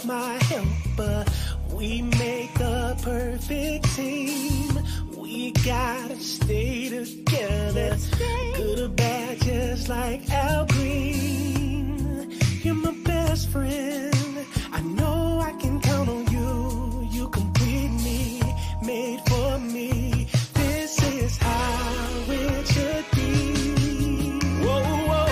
with my helper. We make a perfect team. We gotta stay together. Good or bad, just like Al Green. You're my best friend. I know I can count on you. You complete me, made for me. This is how it should be. Whoa, whoa.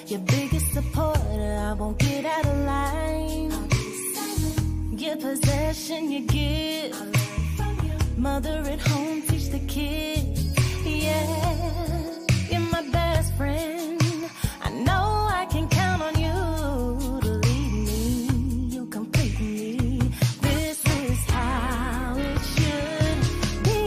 Your biggest supporter, I won't get out of line. Your possession you give, mother at home teach the kids. Yeah, you're my best friend. I know I can count on you to lead me. You complete me. This is how it should be.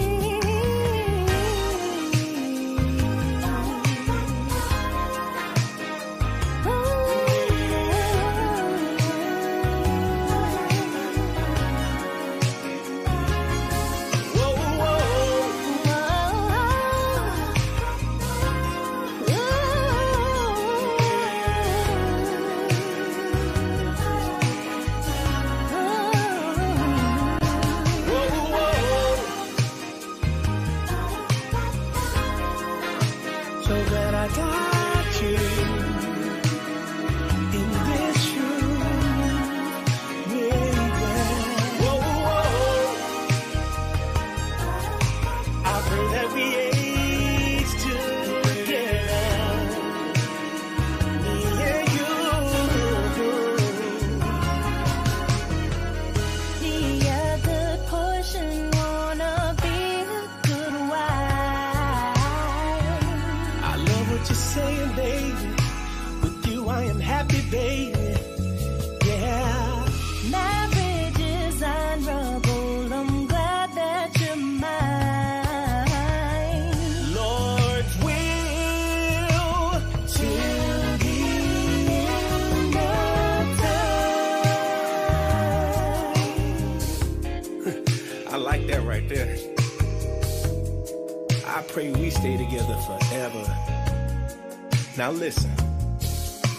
Now listen,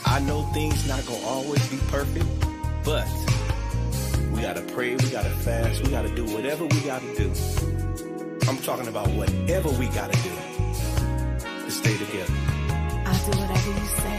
I know things not gonna always be perfect, but we gotta pray, we gotta fast, we gotta do whatever we gotta do. I'm talking about whatever we gotta do to stay together. I'll do whatever you say.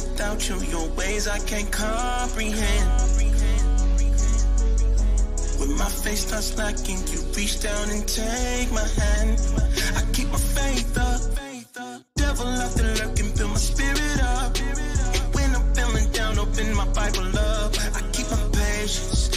without you, your ways I can't comprehend. When my face starts lacking, you reach down and take my hand. I keep my faith up. Devil out there lurking, build my spirit up. When I'm feeling down, open my Bible up. I keep my patience.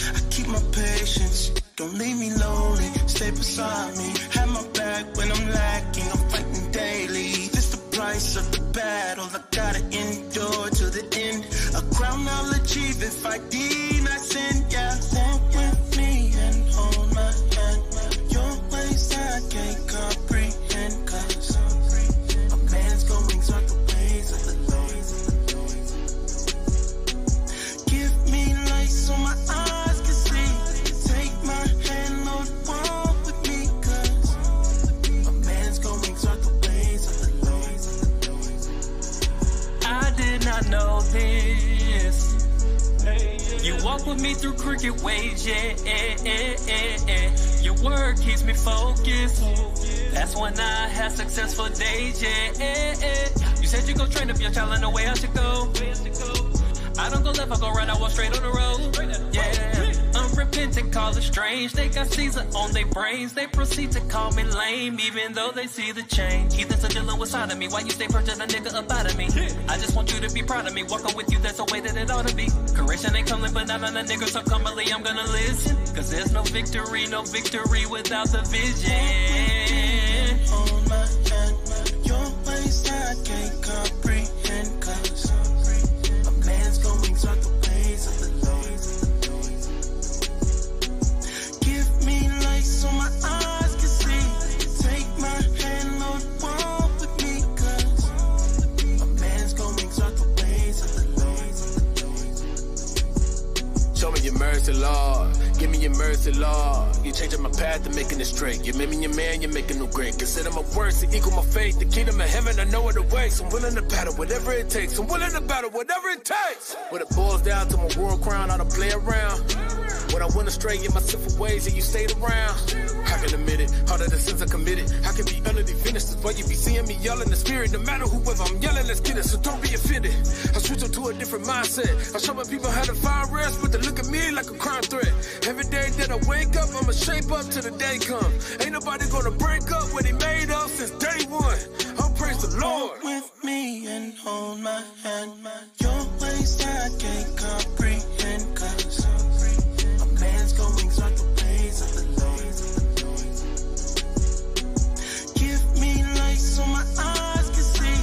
Don't leave me lonely, stay beside me. Have my back when I'm lacking, I'm fighting daily. This the price of the battle, I gotta endure to the end. A crown I'll achieve if I deny sin, yeah. Walk with me and hold my hand. Your ways I can't comprehend, cause a man's goings are the ways of the Lord. Give me light so my eyes can see. Take my hand, Lord, walk with me, cause a man's goings are the ways of the Lord. I did not know this. You walk with me through crooked ways, yeah. Your word keeps me focused. That's when I have successful days, yeah. You said you go train up your child in the way I should go. I don't go left, I go right, I walk straight on the road. Yeah, unrepentant, call it strange. They got Caesar on their brains. They proceed to call me lame, even though they see the change. Heathens are dealing with side of me. Why you stay purchasing a nigga up out of me? I just want you to be proud of me. Walking with you, that's the way that it ought to be. Correction ain't coming, but not on a nigga, so commonly I'm gonna listen. Cause there's no victory without the vision. Hold my hand, your ways I can't comprehend, cause a man's goings are the ways of the Lord. Give me light so my eyes can see. Take my hand, Lord, walk with me, cause a man's goings are the ways of the Lord. Show me your mercy, Lord. Give me your mercy, Lord. You changing my path and making it straight. You made me your man, you're making it great. Consider my works to equal my faith. The kingdom of heaven, I know what it waits. I'm willing to battle whatever it takes. I'm willing to battle whatever it takes. When it boils down to my world crown, I don't play around. When I went astray in my sinful ways and you stayed around. I can admit it, all of the sins I committed. I can be utterly finished. That's why you be seeing me yell in the spirit. No matter whoever I'm yelling, let's get it, so don't be offended. I switch up to a different mindset. I show my people how to find rest, but they look at me like a crime threat. Every day that I wake up, I'ma shape up till the day come. Ain't nobody gonna break up what he made up since day one. I'll praise the Lord. Walk with me and hold my hand. Your ways I can't comprehend, cause a man's goings are the ways of the Lord. Give me light so my eyes can see.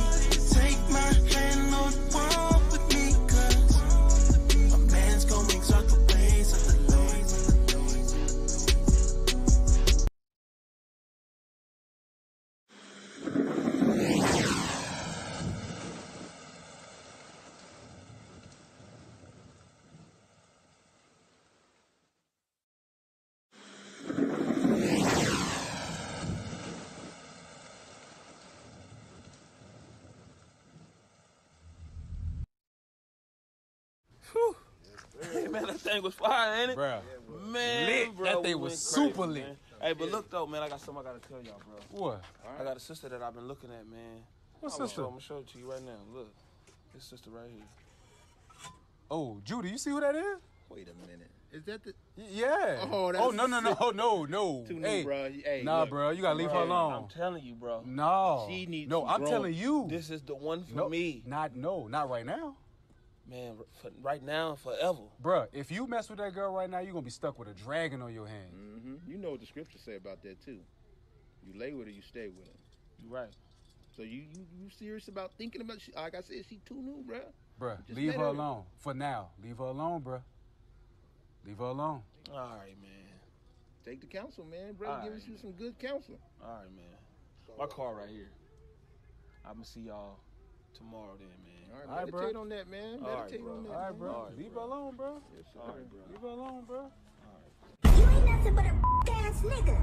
Take my hand, Lord, walk with me, cause a man's goings are the ways of the Lord. Hey, man, that thing was fire, ain't it? Bro, Man, lit. bro, That thing we was went super crazy, lit. man. Hey, but look, though, man, I got something I got to tell y'all, bro. What? I got a sister that I've been looking at, man. What I'm sister? gonna show it to you right now. Look, this sister right here. Oh, Judy, you see who that is? Wait a minute. Is that the... Yeah. Oh, that's no. Too new, Hey, bro. Hey, nah, look, bro, you gotta leave her alone. I'm telling you, bro. No. She needs No, some I'm growing. telling you. This is the one for me. Not right now. Man, for right now and forever. Bruh, if you mess with that girl right now, you're gonna be stuck with a dragon on your hands. Mm-hmm. You know what the scriptures say about that, too. You lay with her, you stay with her. You right. So you serious about thinking about... Like I said, she too new, bro. Bruh, Just leave let her her. alone. For now. Leave her alone, bruh. Leave her alone. All right, man. Take the counsel, man. Brother, All give right, us you some good counsel. All right, man. My car right here. I'm gonna see y'all tomorrow then, man. All right, All right, meditate bro. on that, man. All right, Meditate bro. on that. All right, bro. man. All right, Leave bro. her alone, bro. Yes, sir. All right, bro. Leave her alone, bro. You ain't nothing but a ass nigga.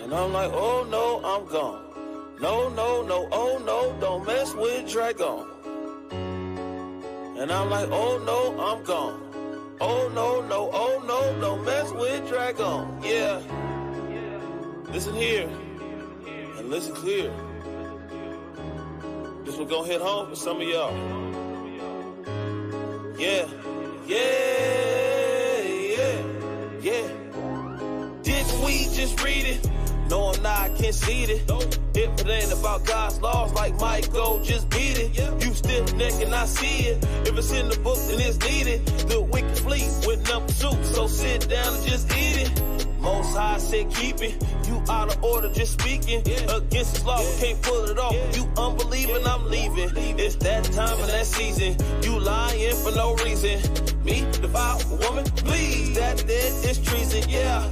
And I'm like, oh no, I'm gone. No, oh no, don't mess with Dragon. And I'm like, oh no, I'm gone. Oh no, don't mess with Dragon. Yeah. Listen here and listen clear. This one gonna hit home for some of y'all. Yeah. Didn't we just read it? No, I'm not conceited. If it ain't about God's laws, like Michael, just beat it. You stiff neck and I see it. If it's in the book, then it's needed. The wicked fleet with number soup, so sit down and just eat it. Most High said keep it. You out of order, just speaking. Against His law, can't pull it off. You unbelieving, I'm leaving. It's that time and that season. You lying for no reason. Me, the foul woman, please. That dead is treason, yeah.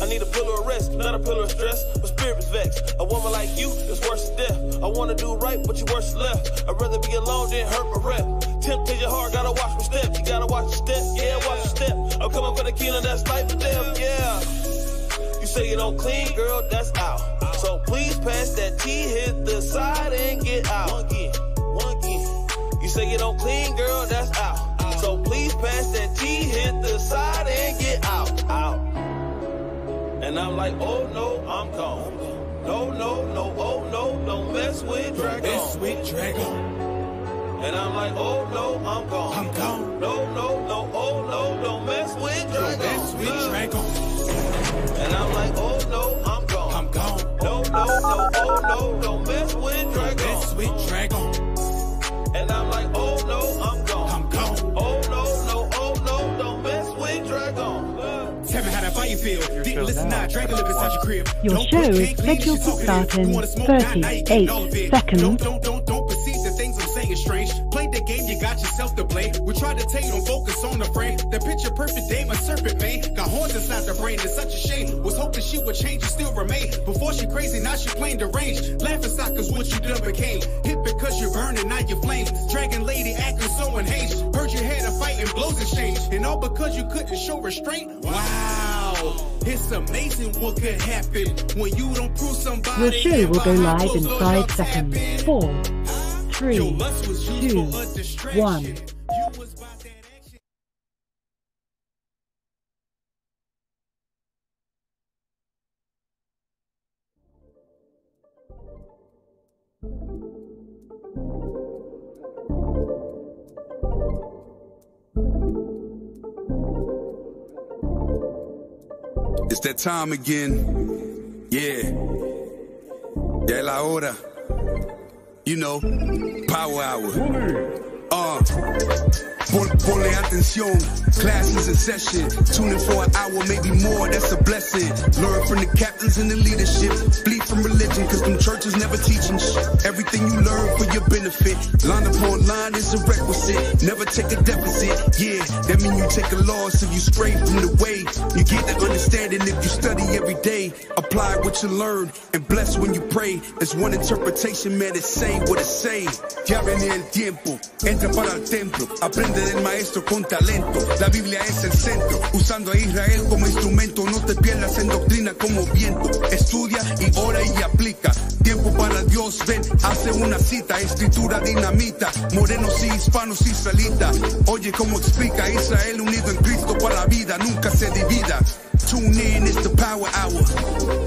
I need a pillar of rest, not a pillar of stress. My spirit is vexed. A woman like you is worse than death. I wanna do right, but you worse than left. I'd rather be alone than hurt my rep. Temptation hard, gotta watch my step. You gotta watch your step, yeah, watch your step. I'm coming for the kingdom, that's life or death, yeah. You say you don't clean, girl, that's out. So please pass that tea, hit the side and get out. One again. You say you don't clean, girl, that's out. So please pass that tea, hit the side and get out. And I'm like, oh no, I'm gone. No, oh no, don't mess with Dragon. And I'm like, oh no, I'm gone. No, oh no, don't mess with Dragon. And I'm like, oh no, I'm gone. No, oh no, don't mess with Dragon. And I'm like, oh no, I'm gone. Oh no, don't mess with Dragon. Tell me how that fire feel. Didn't listen now, Dragon live inside your crib. Your show is scheduled to start in 38 seconds. Don't perceive the things I'm saying strange. Play the game, you got yourself to blame. We try to tell you don't focus on the brain. The picture perfect day, my serpent man. Got horns inside the brain, it's such a shame. Was hoping she would change and still remain. Before she crazy, now she plain deranged. Laughing stock is what you done became. Hit because you're burning, now you're flame. Dragon lady acting so unhinged. Heard you had a fight and blows exchange. And all because you couldn't show restraint. Wow, it's amazing what could happen when you don't prove somebody. Your show will go live in 5 seconds. 4, 3, 2, 1. It's that time again. Yeah. Ya es la hora. You know, power hour. Ponle atención, class is in session. Tune in for an hour, maybe more, that's a blessing. Learn from the captains and the leadership. Flee from religion, cause them churches never teaching shit. Everything you learn for your benefit. Line upon line is a requisite. Never take a deficit, yeah. That mean you take a loss if you stray from the way. You get the understanding if you study every day. Apply what you learn and bless when you pray. There's one interpretation, man, it's say what it say. Ya viene el tiempo, entra para el templo. Aprende del maestro con talento. La Biblia es el centro, usando a Israel como instrumento. No te pierdas en doctrina como viento. Estudia y ora y aplica. Tiempo para Dios, ven, hace una cita. Escritura dinamita, morenos y hispanos israelitas. Oye cómo explica Israel unido en Cristo para la vida, nunca se divida. Tune in, it's the power hour.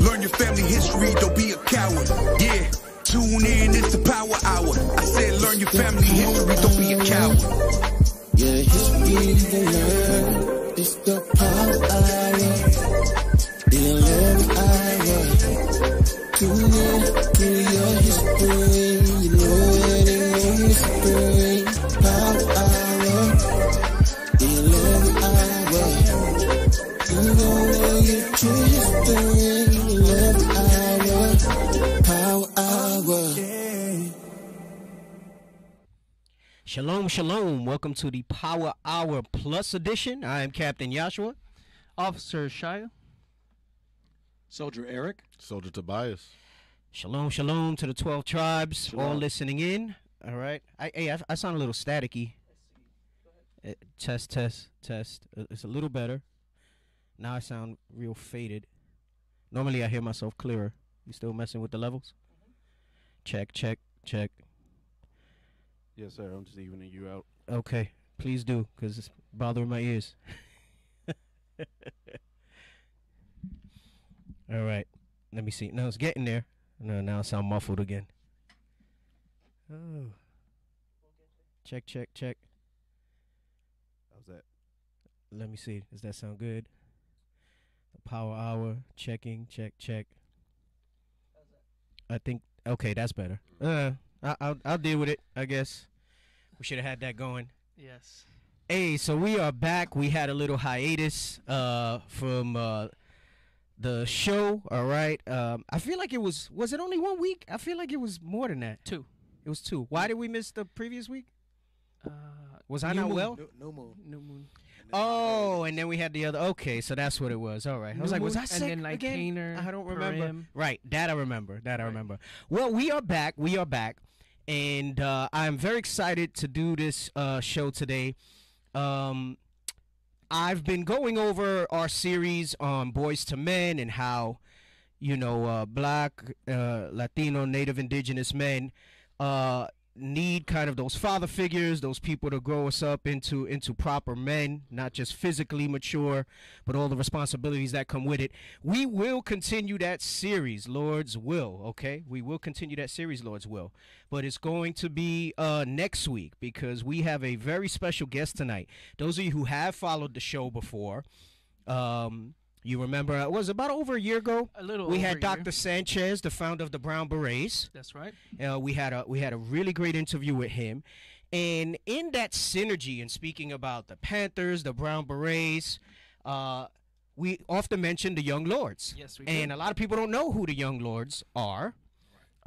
Learn your family history, don't be a coward. Yeah, tune in, it's the power hour. I said learn your family history, don't be a coward. Yeah, history to learn. It's the power hour. The 11th hour. Tune in to your history. You know it ain't no mystery. Power hour. The 11th hour. You know your true history. 11th hour. Power hour. Shalom, shalom. Welcome to the Power Hour Plus edition. I am Captain Joshua. Officer Ishaiah. Soldier Eric. Soldier Tobias. Shalom, shalom to the 12 tribes, all listening in. All right. I sound a little staticky. Test. It's a little better. Now I sound real faded. Normally I hear myself clearer. You still messing with the levels? Check. Yes, sir. I'm just evening you out. Okay. Please do, because it's bothering my ears. All right. Let me see. No, it's getting there. No, now I sound muffled again. Oh. Check, check, check. How's that? Let me see. Does that sound good? The power hour. Checking. Check, check. I think. Okay, that's better. I'll deal with it. I guess we should have had that going. Yes. Hey, so we are back. We had a little hiatus from the show. All right. I feel like it was it only 1 week? I feel like it was more than that. 2. It was 2. Why did we miss the previous week? Was I New not moon. well? No moon. New moon. Oh, and then we had the other. Okay, so that's what it was. All right. I was like, was I sick and then like again? Caner, I don't remember. Purim. Right. That I remember. I remember. Well, we are back. And I'm very excited to do this show today. I've been going over our series on Boys to Men and how, Black, Latino, Native, Indigenous men need kind of those father figures, those people to grow us up into proper men, not just physically mature, but all the responsibilities that come with it. We will continue that series, Lord's will, okay? We will continue that series, Lord's will. But it's going to be next week because we have a very special guest tonight. Those of you who have followed the show before, you remember, it was about over a year ago. A little we over had a Dr. year. Sanchez, the founder of the Brown Berets. That's right. We had a really great interview with him. And in that synergy, and speaking about the Panthers, the Brown Berets, we often mention the Young Lords. Yes, we do. And a lot of people don't know who the Young Lords are.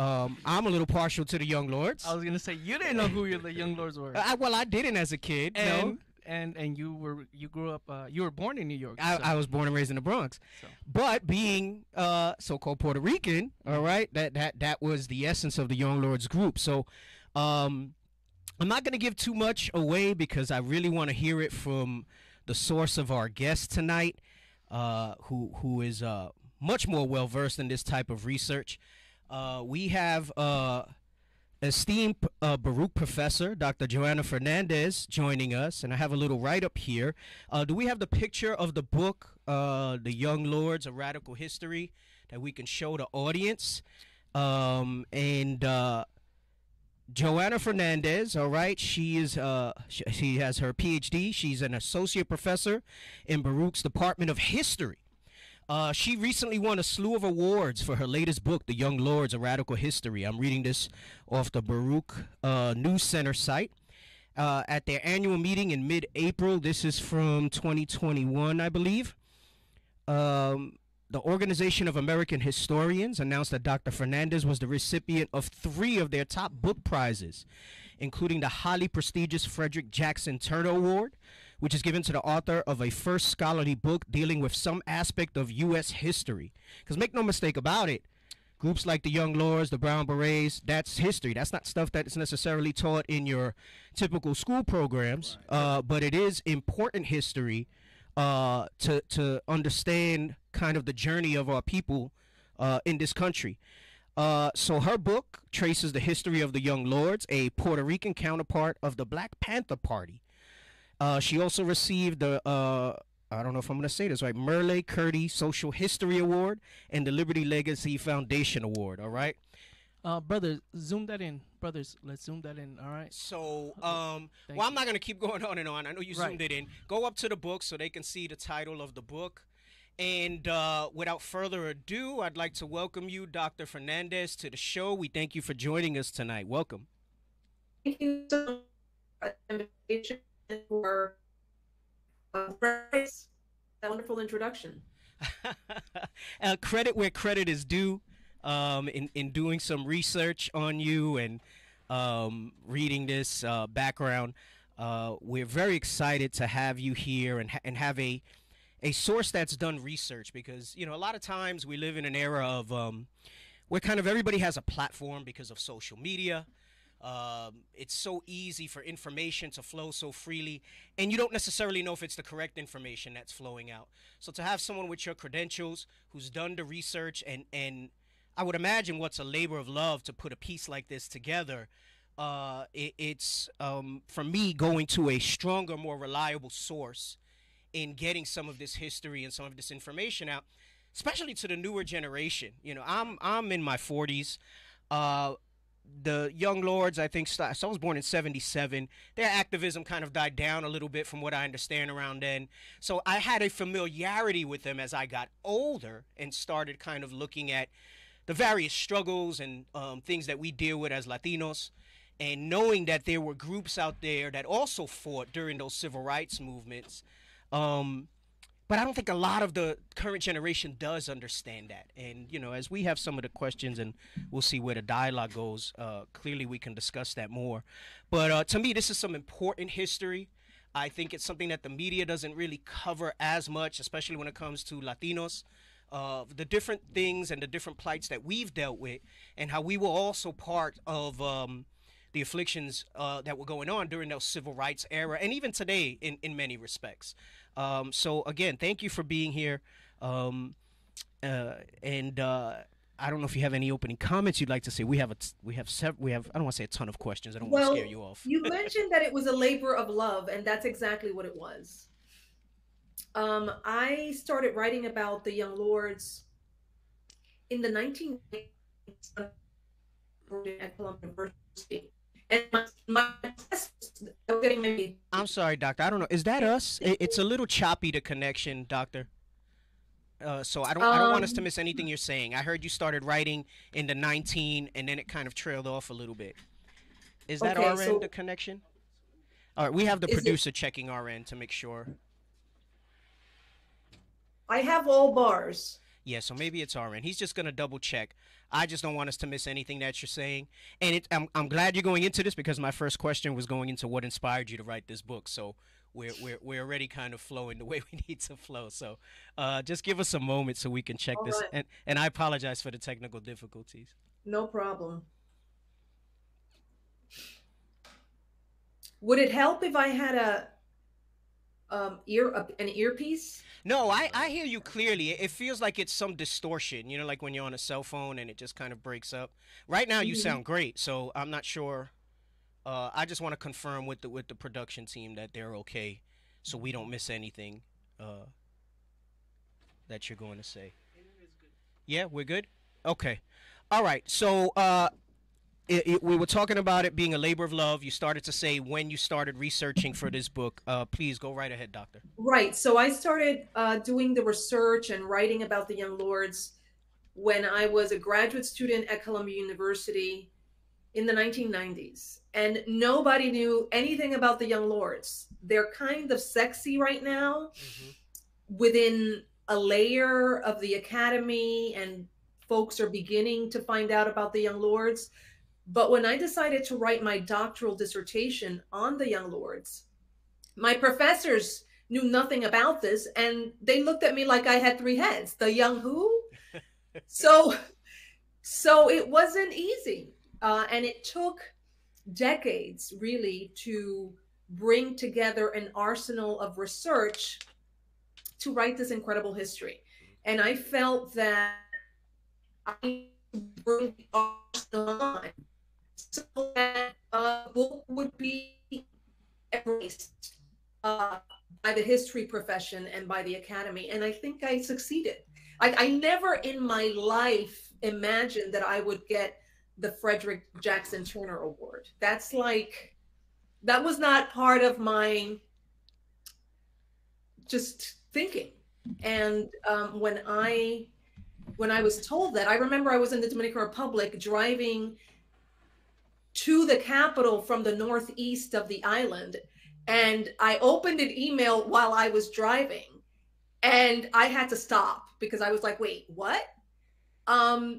I'm a little partial to the Young Lords. I was gonna say you didn't know who the Young Lords were. Well, I didn't as a kid. No. And you grew up. You were born in New York. I was born and raised in the Bronx, but being so-called Puerto Rican, all right, that was the essence of the Young Lords group. So, I'm not going to give too much away because I really want to hear it from the source of our guest tonight, who is much more well versed in this type of research. We have esteemed Baruch professor, Dr. Johanna Fernandez, joining us, and I have a little write-up here. Do we have the picture of the book, The Young Lords, A Radical History, that we can show the audience? Johanna Fernandez, all right, she has her PhD. She's an associate professor in Baruch's Department of History. She recently won a slew of awards for her latest book, The Young Lords, A Radical History. I'm reading this off the Baruch News Center site. At their annual meeting in mid-April, this is from 2021, I believe, the Organization of American Historians announced that Dr. Fernandez was the recipient of 3 of their top book prizes, including the highly prestigious Frederick Jackson Turner Award, which is given to the author of a first scholarly book dealing with some aspect of U.S. history. Because make no mistake about it, groups like the Young Lords, the Brown Berets, that's history. That's not stuff that is necessarily taught in your typical school programs, but it is important history to understand kind of the journey of our people in this country. So her book traces the history of the Young Lords, a Puerto Rican counterpart of the Black Panther Party. She also received the, I don't know if I'm going to say this right, Merle Curdy Social History Award and the Liberty Legacy Foundation Award, all right? Brothers, zoom that in. Brothers, let's zoom that in, all right? So, I'm not going to keep going on and on. I know you zoomed it in. Go up to the book so they can see the title of the book. And without further ado, I'd like to welcome you, Dr. Fernandez, to the show. We thank you for joining us tonight. Welcome. Thank you so much for the invitation and for that wonderful introduction. Credit where credit is due. In doing some research on you and reading this background, we're very excited to have you here and have a source that's done research, because a lot of times we live in an era of where kind of everybody has a platform because of social media. It's so easy for information to flow so freely, and you don't necessarily know if it's the correct information that's flowing out. So to have someone with your credentials who's done the research, and I would imagine what's a labor of love to put a piece like this together, it's for me going to a stronger, more reliable source in getting some of this history and some of this information out, especially to the newer generation. I'm in my 40s. the Young Lords, I think, so I was born in '77. Their activism kind of died down a little bit from what I understand around then. So I had a familiarity with them as I got older and started kind of looking at the various struggles and things that we deal with as Latinos, and knowing that there were groups out there that also fought during those civil rights movements. But I don't think a lot of the current generation does understand that. And, you know, as we have some of the questions and we'll see where the dialogue goes, clearly we can discuss that more. But to me, this is some important history. I think it's something that the media doesn't really cover as much, especially when it comes to Latinos. The different things and the different plights that we've dealt with, and how we were also part of the afflictions that were going on during those civil rights era, and even today in many respects. So again, thank you for being here. I don't know if you have any opening comments you'd like to say. We have I don't want to say a ton of questions. I don't want to scare you off. You mentioned that it was a labor of love, and that's exactly what it was. I started writing about the Young Lords in the 1990s at Columbia University. And my I'm sorry, Doctor. I don't know. Is that us? It's a little choppy, the connection, Doctor. So I don't want us to miss anything you're saying. I heard you started writing in the 19, and then it kind of trailed off a little bit. Is that our end, the connection? All right, we have the producer checking our end to make sure. I have all bars. Yeah, so maybe it's our end. He's just gonna double check. I just don't want us to miss anything that you're saying. And I'm glad you're going into this, because my first question was going into what inspired you to write this book. So we're already kind of flowing the way we need to flow. So just give us a moment so we can check this. Right. And I apologize for the technical difficulties. No problem. Would it help if I had an earpiece? No, I hear you clearly. It feels like it's some distortion, you know, like when you're on a cell phone and it just kind of breaks up. Right now you sound great, so I'm not sure. I just want to confirm with the production team that they're okay, so we don't miss anything that you're going to say. Yeah, we're good? Okay. All right. So we were talking about it being a labor of love. You started to say when you started researching for this book. Please go right ahead, Doctor. Right. So I started doing the research and writing about the Young Lords when I was a graduate student at Columbia University in the 1990s. And nobody knew anything about the Young Lords. They're kind of sexy right now within a layer of the academy, and folks are beginning to find out about the Young Lords. But when I decided to write my doctoral dissertation on the Young Lords, my professors knew nothing about this, and they looked at me like I had three heads. The young who? So it wasn't easy. And it took decades, really, to bring together an arsenal of research to write this incredible history. And I felt that I need to bring the arsenal on, so that a book would be embraced by the history profession and by the academy. And I think I succeeded. I never in my life imagined that I would get the Frederick Jackson Turner Award. That was not part of my just thinking. And when I was told that, I remember I was in the Dominican Republic driving to the capital from the northeast of the island, and I opened an email while I was driving, and I had to stop because I was like, wait, what?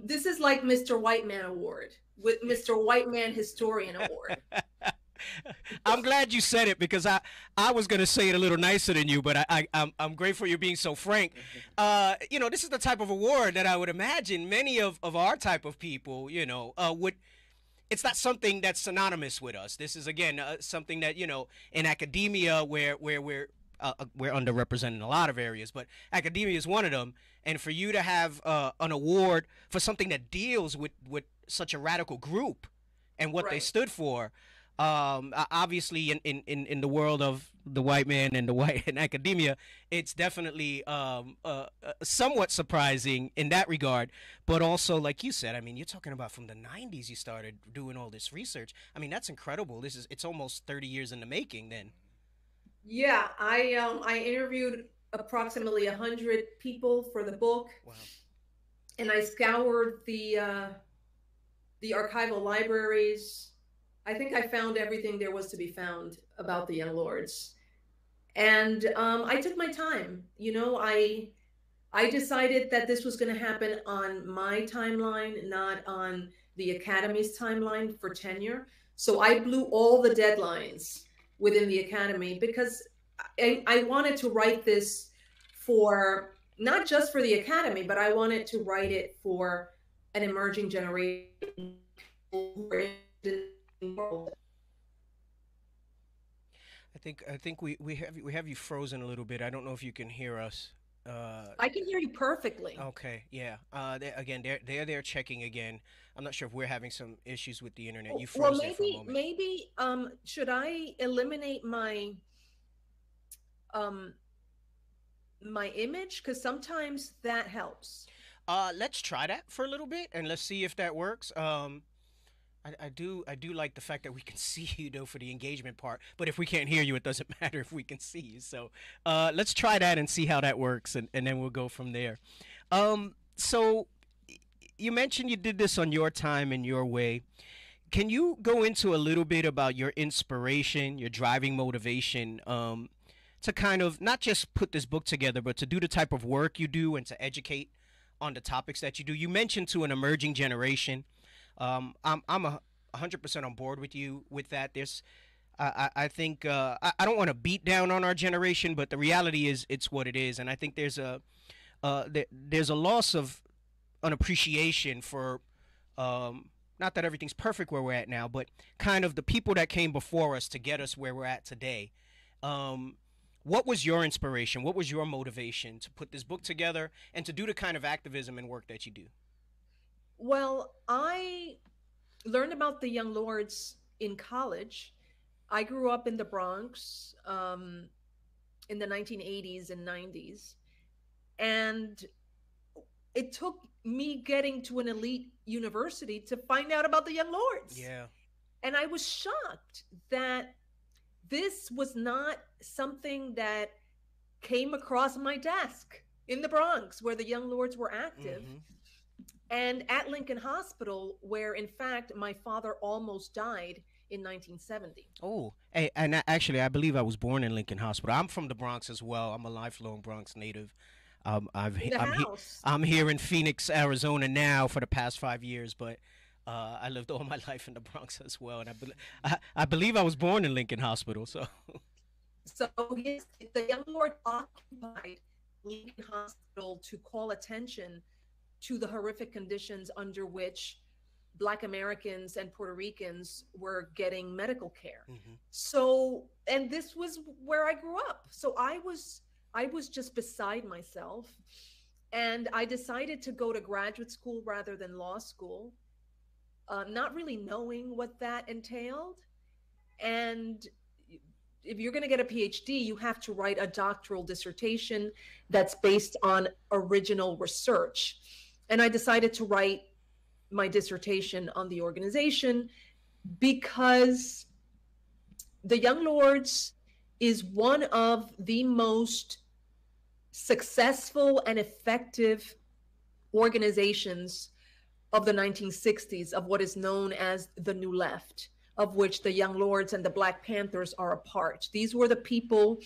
This is like Mr. White Man Award with Mr. White Man Historian Award. I'm glad you said it, because I was going to say it a little nicer than you, but I'm grateful you're being so frank. You know, this is the type of award that I would imagine many of our type of people, you know, would. It's not something that's synonymous with us. This is, again, something that, you know, in academia where we're underrepresented in a lot of areas, but academia is one of them. And for you to have an award for something that deals with such a radical group and what they stood for, obviously in the world of the white man and the white in academia, it's definitely somewhat surprising in that regard. But also, like you said, I mean, you're talking about from the 90s you started doing all this research. I mean, that's incredible. It's almost 30 years in the making then. Yeah, I interviewed approximately 100 people for the book. Wow. And I scoured the archival libraries. I think I found everything there was to be found about the Young Lords. And I took my time. You know, I decided that this was going to happen on my timeline, not on the Academy's timeline for tenure. So I blew all the deadlines within the Academy because I wanted to write this for, not just for the Academy, but I wanted to write it for an emerging generation. I think we have you frozen a little bit. I don't know if you can hear us. I can hear you perfectly. Okay, yeah. They're checking again. I'm not sure if we're having some issues with the internet. You froze there for a moment. Maybe should I eliminate my my image, because sometimes that helps. Let's try that for a little bit and let's see if that works. I do like the fact that we can see you though for the engagement part, but if we can't hear you, it doesn't matter if we can see you. So let's try that and see how that works, and then we'll go from there. So you mentioned you did this on your time and your way. Can you go into a little bit about your inspiration, your driving motivation, to kind of not just put this book together, but to do the type of work you do and to educate on the topics that you do? You mentioned to an emerging generation. I'm 100% on board with you with that. I think I don't want to beat down on our generation, but the reality is it's what it is, and I think there's a loss of an appreciation for not that everything's perfect where we're at now, but kind of the people that came before us to get us where we're at today. What was your inspiration? What was your motivation to put this book together and to do the kind of activism and work that you do? Well, I learned about the Young Lords in college. I grew up in the Bronx in the 1980s and 90s. And it took me getting to an elite university to find out about the Young Lords. Yeah. And I was shocked that this was not something that came across my desk in the Bronx where the Young Lords were active. Mm-hmm. And at Lincoln Hospital, where in fact my father almost died in 1970. Oh, hey, and actually, I believe I was born in Lincoln Hospital. I'm from the Bronx as well. I'm a lifelong Bronx native. I'm here in Phoenix, Arizona now for the past 5 years, but I lived all my life in the Bronx as well. And I believe I was born in Lincoln Hospital. So yes, the Young Lord occupied Lincoln Hospital to call attention to the horrific conditions under which Black Americans and Puerto Ricans were getting medical care. Mm-hmm. So, and this was where I grew up. So I was just beside myself, and I decided to go to graduate school rather than law school, not really knowing what that entailed. And if you're going to get a PhD, you have to write a doctoral dissertation that's based on original research. And I decided to write my dissertation on the organization because the Young Lords is one of the most successful and effective organizations of the 1960s, of what is known as the New Left, of which the Young Lords and the Black Panthers are a part. These were the people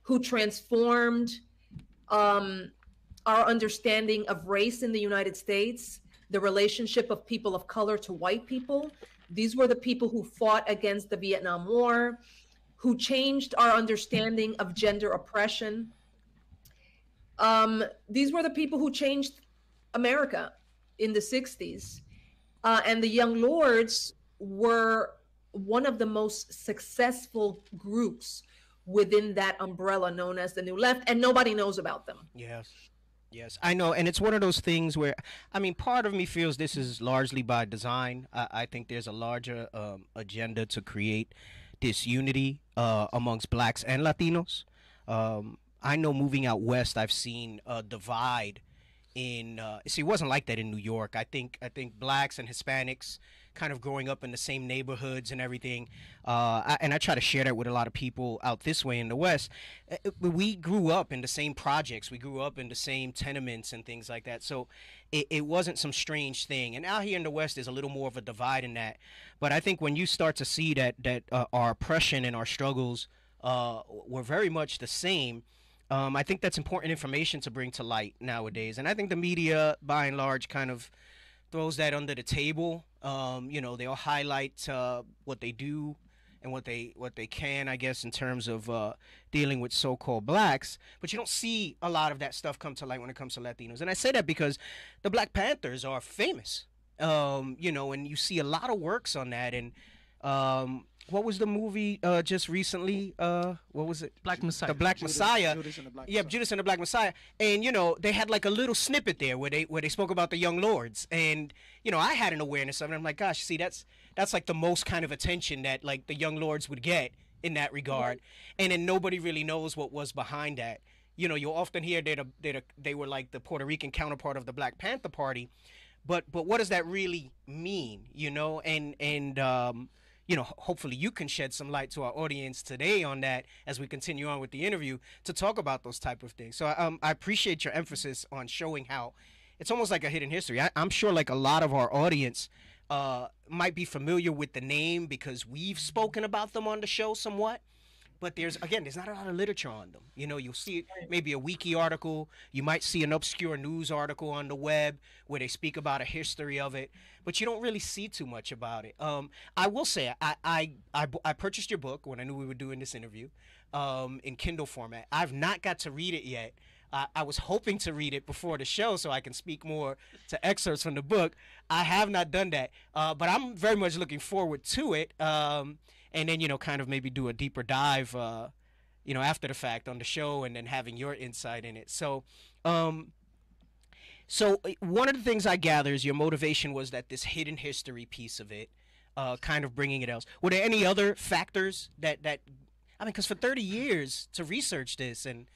who transformed our understanding of race in the United States, the relationship of people of color to white people. These were the people who fought against the Vietnam War, who changed our understanding of gender oppression. These were the people who changed America in the 60s. And the Young Lords were one of the most successful groups within that umbrella known as the New Left, and nobody knows about them. Yes. Yes, I know. And it's one of those things where, I mean, part of me feels this is largely by design. I think there's a larger agenda to create disunity amongst blacks and Latinos. I know moving out west, I've seen a divide in see, it wasn't like that in New York. I think blacks and Hispanics kind of growing up in the same neighborhoods and everything, and I try to share that with a lot of people out this way in the West. We grew up in the same projects, we grew up in the same tenements and things like that, so it wasn't some strange thing. And out here in the West, there's a little more of a divide in that. But I think when you start to see that our oppression and our struggles were very much the same, I think that's important information to bring to light nowadays. And I think the media, by and large, kind of throws that under the table. You know, they'll highlight what they do and what they can, I guess, in terms of dealing with so-called blacks. But you don't see a lot of that stuff come to light when it comes to Latinos. And I say that because the Black Panthers are famous, you know, and you see a lot of works on that. And what was the movie just recently? What was it? Black Messiah. The Black Messiah. Judas and the Black Yeah, Messiah. Judas and the Black Messiah. And you know, they had like a little snippet there where they spoke about the young lords. And you know, I had an awareness of it. I'm like, gosh, see, that's like the most kind of attention that like the young lords would get in that regard. And then nobody really knows what was behind that. You know, you'll often hear they were like the Puerto Rican counterpart of the Black Panther Party, but what does that really mean? You know, and you know, hopefully you can shed some light to our audience today on that as we continue on with the interview to talk about those type of things. So I appreciate your emphasis on showing how it's almost like a hidden history. I'm sure like a lot of our audience might be familiar with the name because we've spoken about them on the show somewhat. But there's not a lot of literature on them. You know, you'll see maybe a wiki article. You might see an obscure news article on the web where they speak about a history of it, but you don't really see too much about it. I will say I purchased your book when I knew we were doing this interview in Kindle format. I've not got to read it yet. I was hoping to read it before the show so I can speak more to excerpts from the book. I have not done that, but I'm very much looking forward to it. And then, you know, kind of maybe do a deeper dive, you know, after the fact on the show and then having your insight in it. So, so one of the things I gather is your motivation was that this hidden history piece of it, kind of bringing it else. Were there any other factors that I mean, because for 30 years to research this and,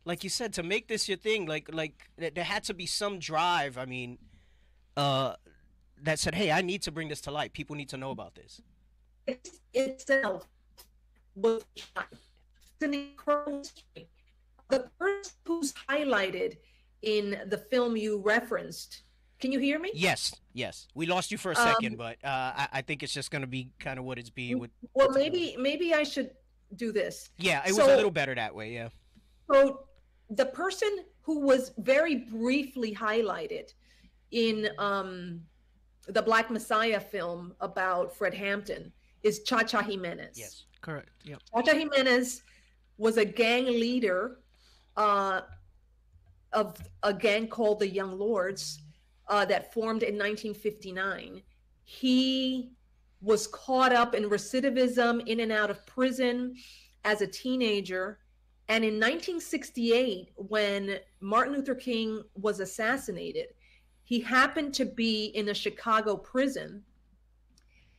like you said, to make this your thing, like there had to be some drive, I mean, that said, hey, I need to bring this to light. People need to know about this. Itself was an incredible story. The person who's highlighted in the film you referenced, can you hear me? Yes. We lost you for a second, but I think it's just going to be kind of what it's being with. Well, maybe I should do this. Yeah, it was a little better that way. Yeah. So the person who was very briefly highlighted in the Black Messiah film about Fred Hampton is Cha-Cha Jimenez. Yes, correct. Yeah. Cha-Cha Jimenez was a gang leader of a gang called the Young Lords that formed in 1959. He was caught up in recidivism, in and out of prison as a teenager. And in 1968, when Martin Luther King was assassinated, he happened to be in a Chicago prison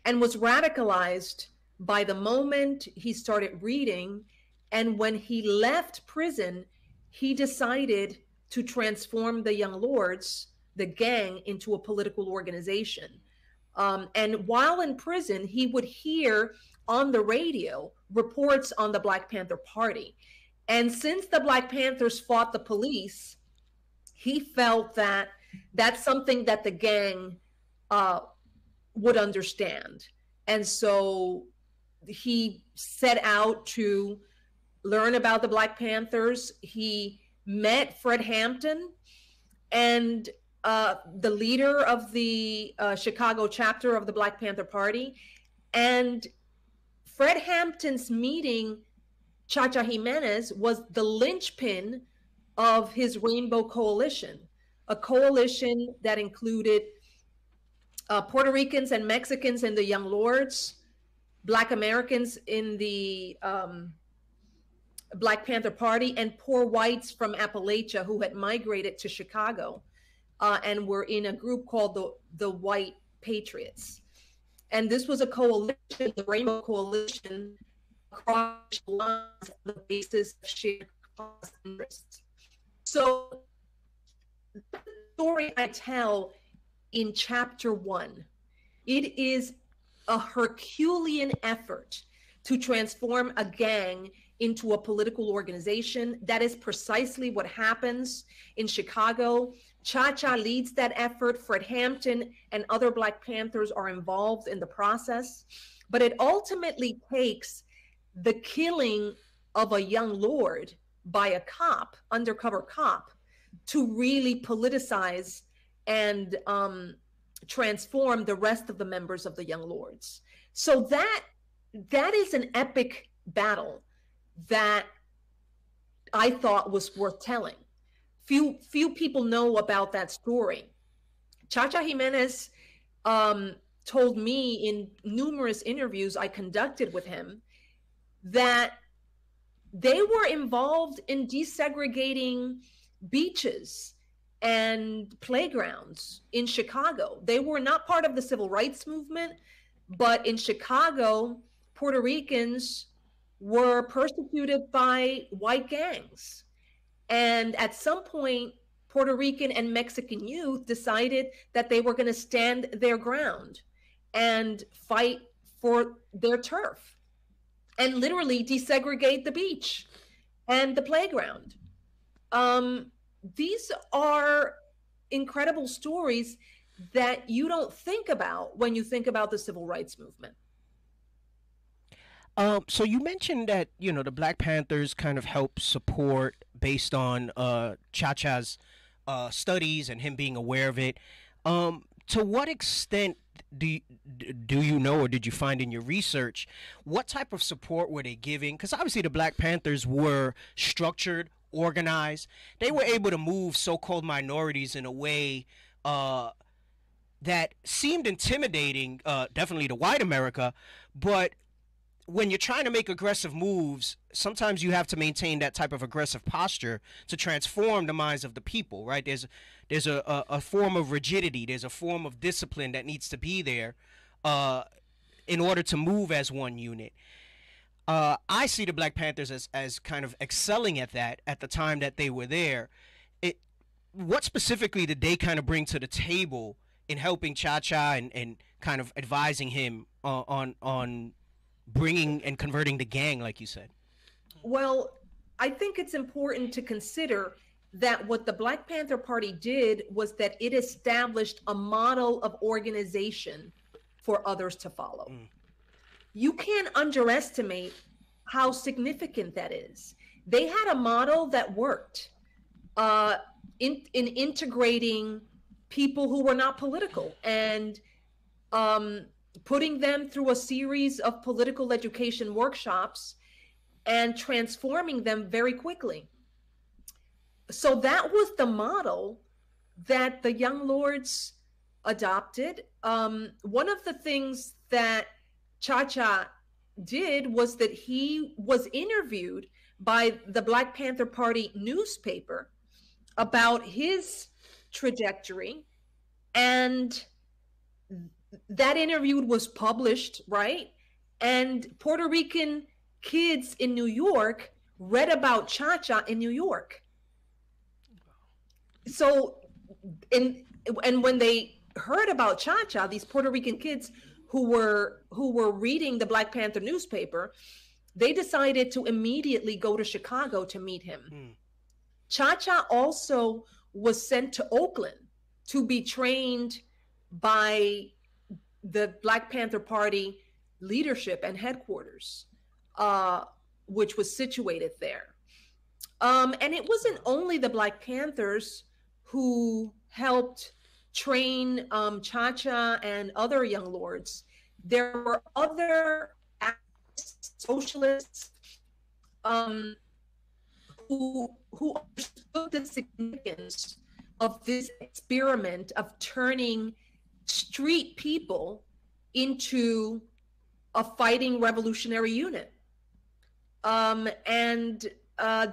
and was radicalized by the moment he started reading. And when he left prison, he decided to transform the Young Lords, the gang, into a political organization. And while in prison, he would hear on the radio reports on the Black Panther Party. And since the Black Panthers fought the police, he felt that that's something that the gang would understand. And so he set out to learn about the Black Panthers. He met Fred Hampton and the leader of the Chicago chapter of the Black Panther Party. And Fred Hampton's meeting Cha-Cha Jimenez was the linchpin of his Rainbow Coalition, a coalition that included Puerto Ricans and Mexicans in the Young Lords, Black Americans in the Black Panther Party, and poor whites from Appalachia who had migrated to Chicago and were in a group called the White Patriots. And this was a coalition, the Rainbow Coalition, across lines on the basis of shared interests. So the story I tell in chapter 1, it is a Herculean effort to transform a gang into a political organization. That is precisely what happens in Chicago. Cha-Cha leads that effort. Fred Hampton and other Black Panthers are involved in the process. But it ultimately takes the killing of a young lord by a cop, undercover cop, to really politicize and transform the rest of the members of the Young Lords. So that is an epic battle that I thought was worth telling. Few people know about that story. Cha-Cha Jimenez told me in numerous interviews I conducted with him that they were involved in desegregating beaches and playgrounds in Chicago. They were not part of the civil rights movement, but in Chicago, Puerto Ricans were persecuted by white gangs. And at some point, Puerto Rican and Mexican youth decided that they were going to stand their ground and fight for their turf and literally desegregate the beach and the playground. These are incredible stories that you don't think about when you think about the civil rights movement. So you mentioned that, you know, the Black Panthers kind of help support based on Cha-Cha's studies and him being aware of it. To what extent do you know, or did you find in your research, what type of support were they giving? Because obviously the Black Panthers were structured, organized. They were able to move so-called minorities in a way that seemed intimidating, definitely to white America, but when you're trying to make aggressive moves, sometimes you have to maintain that type of aggressive posture to transform the minds of the people, right? There's a form of rigidity. There's a form of discipline that needs to be there in order to move as one unit. I see the Black Panthers as kind of excelling at that at the time that they were there. What specifically did they kind of bring to the table in helping Cha-Cha and kind of advising him on bringing and converting the gang, like you said? Well, I think it's important to consider that what the Black Panther Party did was that it established a model of organization for others to follow. You can't underestimate how significant that is. They had a model that worked in integrating people who were not political and putting them through a series of political education workshops and transforming them very quickly. So that was the model that the Young Lords adopted. One of the things that Cha-Cha did was that he was interviewed by the Black Panther Party newspaper about his trajectory, and that interview was published, right? And Puerto Rican kids in New York read about Cha-Cha in New York. So, and when they heard about Cha-Cha, these Puerto Rican kids who were reading the Black Panther newspaper, they decided to immediately go to Chicago to meet him. Cha-Cha also was sent to Oakland to be trained by the Black Panther Party leadership and headquarters, which was situated there. And it wasn't only the Black Panthers who helped train Cha-Cha and other Young Lords. There were other socialists who understood the significance of this experiment of turning street people into a fighting revolutionary unit.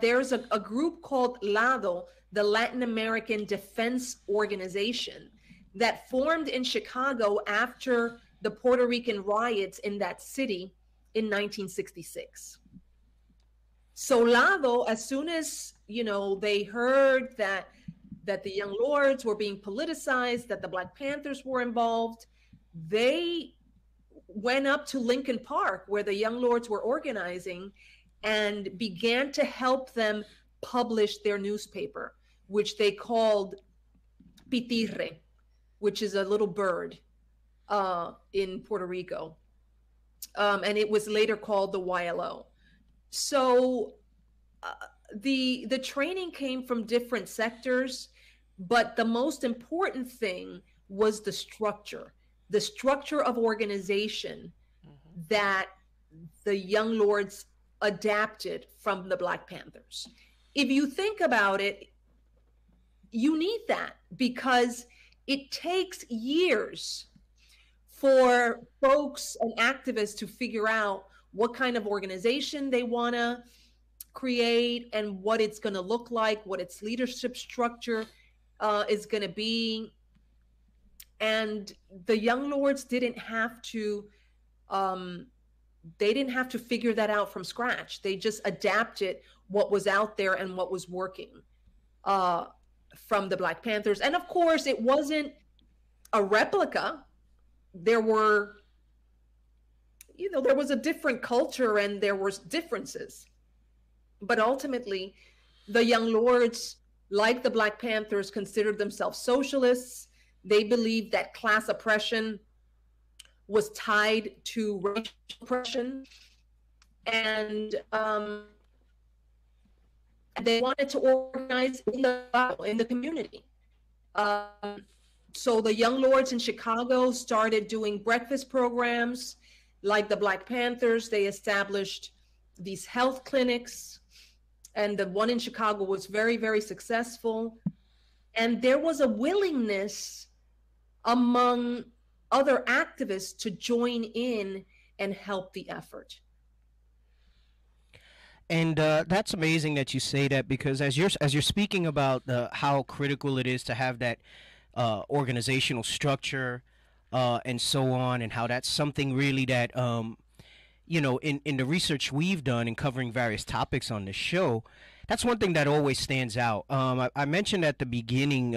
There's a group called LADO, the Latin American Defense Organization, that formed in Chicago after the Puerto Rican riots in that city in 1966. Solado, as soon as, you know, they heard that the Young Lords were being politicized, that the Black Panthers were involved, they went up to Lincoln Park, where the Young Lords were organizing, and began to help them publish their newspaper, which they called Pitirre, which is a little bird in Puerto Rico. And it was later called the YLO. So the training came from different sectors, but the most important thing was the structure of organization that the Young Lords adapted from the Black Panthers. If you think about it, you need that, because it takes years for folks and activists to figure out what kind of organization they want to create and what it's going to look like, what its leadership structure is going to be. And the Young Lords didn't have to figure that out from scratch. They just adapted what was out there and what was working from the Black Panthers. And of course, it wasn't a replica. There were, you know, there was a different culture and there were differences. But ultimately, the Young Lords, like the Black Panthers, considered themselves socialists. They believed that class oppression was tied to racial oppression. And they wanted to organize in the community. So the Young Lords in Chicago started doing breakfast programs. Like the Black Panthers, they established these health clinics, and the one in Chicago was very, very successful. And there was a willingness among other activists to join in and help the effort. And that's amazing that you say that, because as you're speaking about how critical it is to have that organizational structure and so on, and how that's something really that you know, in the research we've done in covering various topics on this show, that's one thing that always stands out. I mentioned at the beginning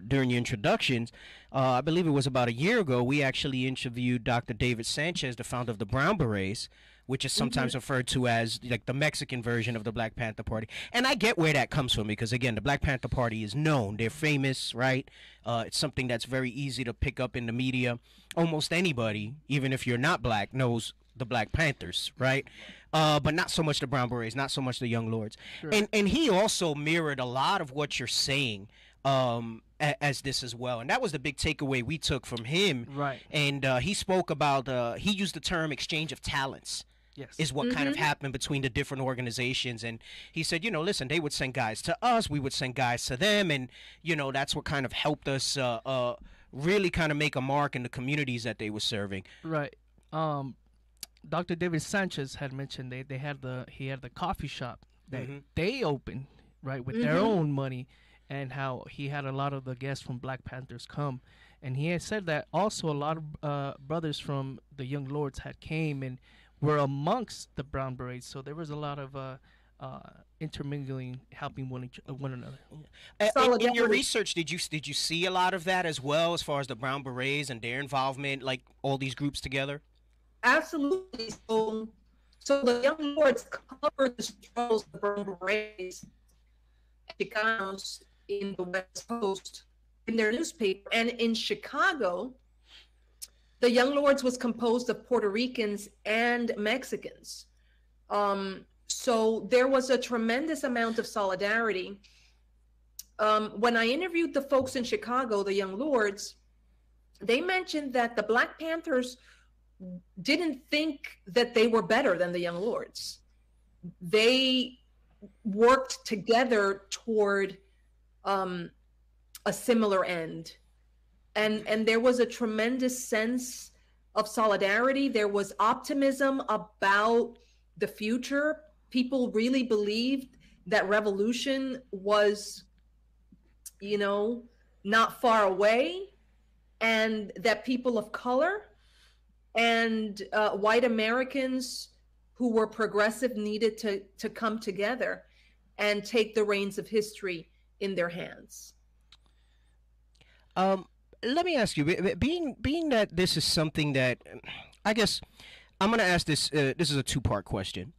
during your introductions, I believe it was about a year ago, we actually interviewed Dr. David Sanchez, the founder of the Brown Berets, which is sometimes referred to as like the Mexican version of the Black Panther Party. And I get where that comes from, because again, the Black Panther Party is known. They're famous, right? It's something that's very easy to pick up in the media. Almost anybody, even if you're not black, knows the Black Panthers, right? But not so much the Brown Berets, not so much the Young Lords. Sure. And he also mirrored a lot of what you're saying as this as well. And that was the big takeaway we took from him. Right. And he spoke about, he used the term exchange of talents. Yes. Is what kind of happened between the different organizations. And he said, you know, listen, they would send guys to us, we would send guys to them, and, you know, that's what kind of helped us really kind of make a mark in the communities that they were serving. Right. Dr. David Sanchez had mentioned he had the coffee shop that they opened, right, with their own money, and how he had a lot of the guests from Black Panthers come. And he had said that also a lot of brothers from the Young Lords had came and were amongst the Brown Berets, so there was a lot of intermingling, helping one another. In your research, did you see a lot of that as well, as far as the Brown Berets and their involvement, like all these groups together? Absolutely. So the Young Lords covered the struggles of the Brown Berets, Chicanos in the West Coast in their newspaper, and in Chicago, the Young Lords was composed of Puerto Ricans and Mexicans. So there was a tremendous amount of solidarity. When I interviewed the folks in Chicago, the Young Lords, they mentioned that the Black Panthers didn't think that they were better than the Young Lords. They worked together toward a similar end. And there was a tremendous sense of solidarity. There was optimism about the future. People really believed that revolution was, you know, not far away, and that people of color and white Americans who were progressive needed to come together and take the reins of history in their hands. Let me ask you, being that this is something that, I guess I'm going to ask this. This is a two-part question.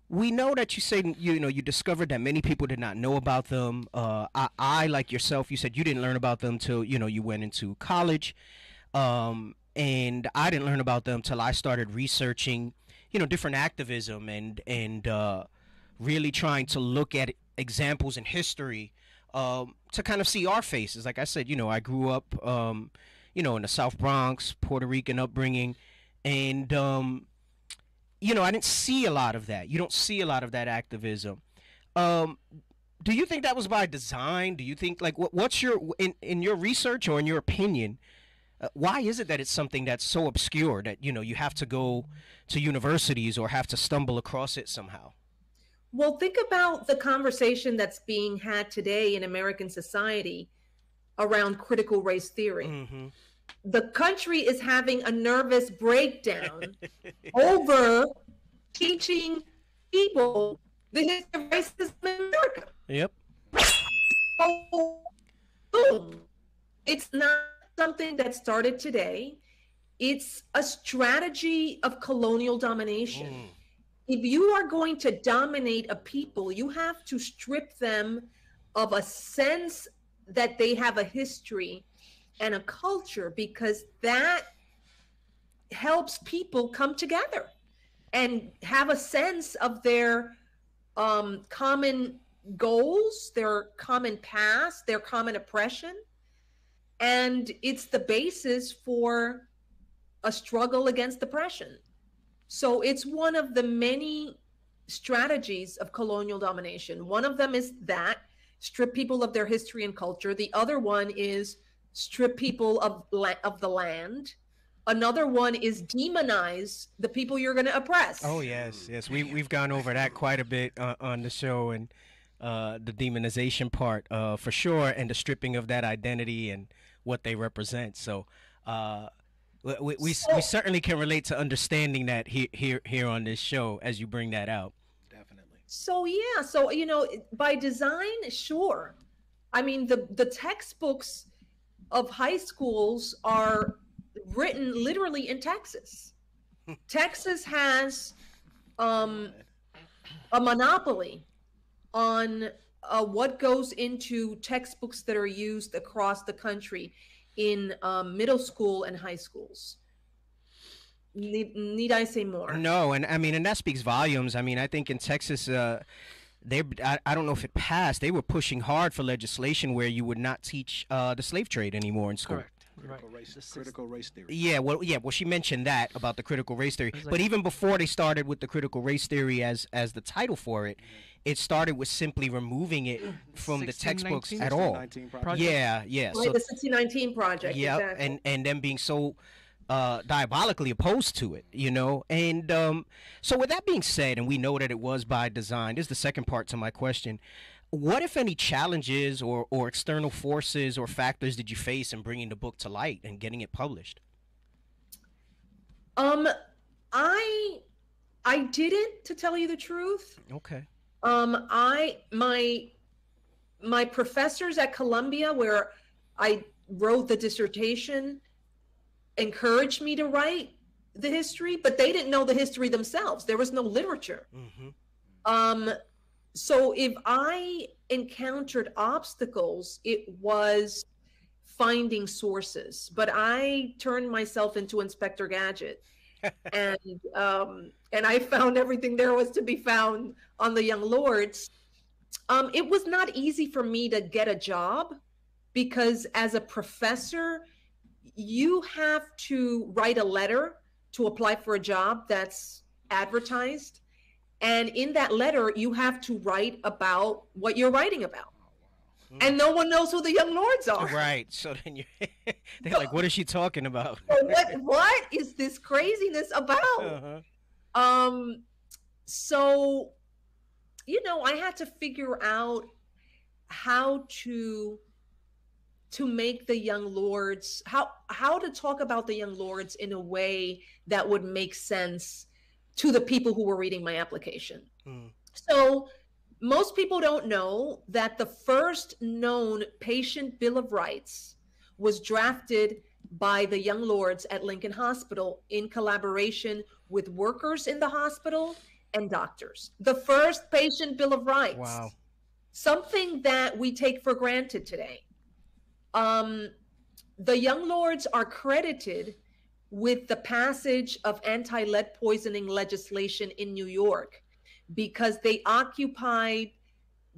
We know that you say, you discovered that many people did not know about them. I, like yourself, you said you didn't learn about them till, you went into college. And I didn't learn about them till I started researching, different activism and really trying to look at examples in history to kind of see our faces. Like I said, I grew up, in the South Bronx, Puerto Rican upbringing, and I didn't see a lot of that. You don't see a lot of that activism. Do you think that was by design? Do you think, like, what's your in your research or in your opinion? Why is it that it's something that's so obscure that you have to go to universities or have to stumble across it somehow? Well, think about the conversation that's being had today in American society around critical race theory. Mm-hmm. The country is having a nervous breakdown over teaching people the history of racism in America. Yep. Oh, boom. It's not something that started today. It's a strategy of colonial domination. Mm. If you are going to dominate a people, you have to strip them of a sense that they have a history and a culture, because that helps people come together and have a sense of their common goals, their common past, their common oppression. And it's the basis for a struggle against oppression. So it's one of the many strategies of colonial domination. One of them is that, strip people of their history and culture. The other one is strip people of the land. Another one is demonize the people you're going to oppress. Oh, yes. We've gone over that quite a bit on the show, and the demonization part for sure, and the stripping of that identity and what they represent. So we certainly can relate to understanding that here on this show as you bring that out. Definitely. So yeah, so by design, sure. I mean, the textbooks of high schools are written literally in Texas. Texas has a monopoly on what goes into textbooks that are used across the country in middle school and high schools. Need I say more? No, and I mean, and that speaks volumes. I mean, I think in Texas, I don't know if it passed. They were pushing hard for legislation where you would not teach the slave trade anymore in school. Correct. Critical race theory. Yeah, well, she mentioned that about the critical race theory. But even before they started with the critical race theory as the title for it, it started with simply removing it from the textbooks at all. Yeah. Right, So, the 1619 project. Yeah, exactly. and them being so diabolically opposed to it, And so with that being said, and we know that it was by design, this is the second part to my question. What, if any, challenges or external forces or factors did you face in bringing the book to light and getting it published? I didn't, to tell you the truth. Okay. My professors at Columbia, where I wrote the dissertation, encouraged me to write the history, but they didn't know the history themselves. There was no literature. Mm-hmm. So if I encountered obstacles, it was finding sources. But I turned myself into Inspector Gadget, and I found everything there was to be found on the Young Lords. It was not easy for me to get a job, because as a professor, you have to write a letter to apply for a job that's advertised. And in that letter, you have to write about what you're writing about. And no one knows who the Young Lords are. Right. So then they're like, what is she talking about? What is this craziness about? Uh-huh. So, I had to figure out how to to make the young lords, how to talk about the young lords in a way that would make sense to the people who were reading my application. So most people don't know that the first known patient Bill of Rights was drafted by the young lords at Lincoln Hospital in collaboration with workers in the hospital and doctors. The first patient Bill of Rights. Wow. Something that we take for granted today. The young lords are credited with the passage of anti-lead poisoning legislation in New York because they occupied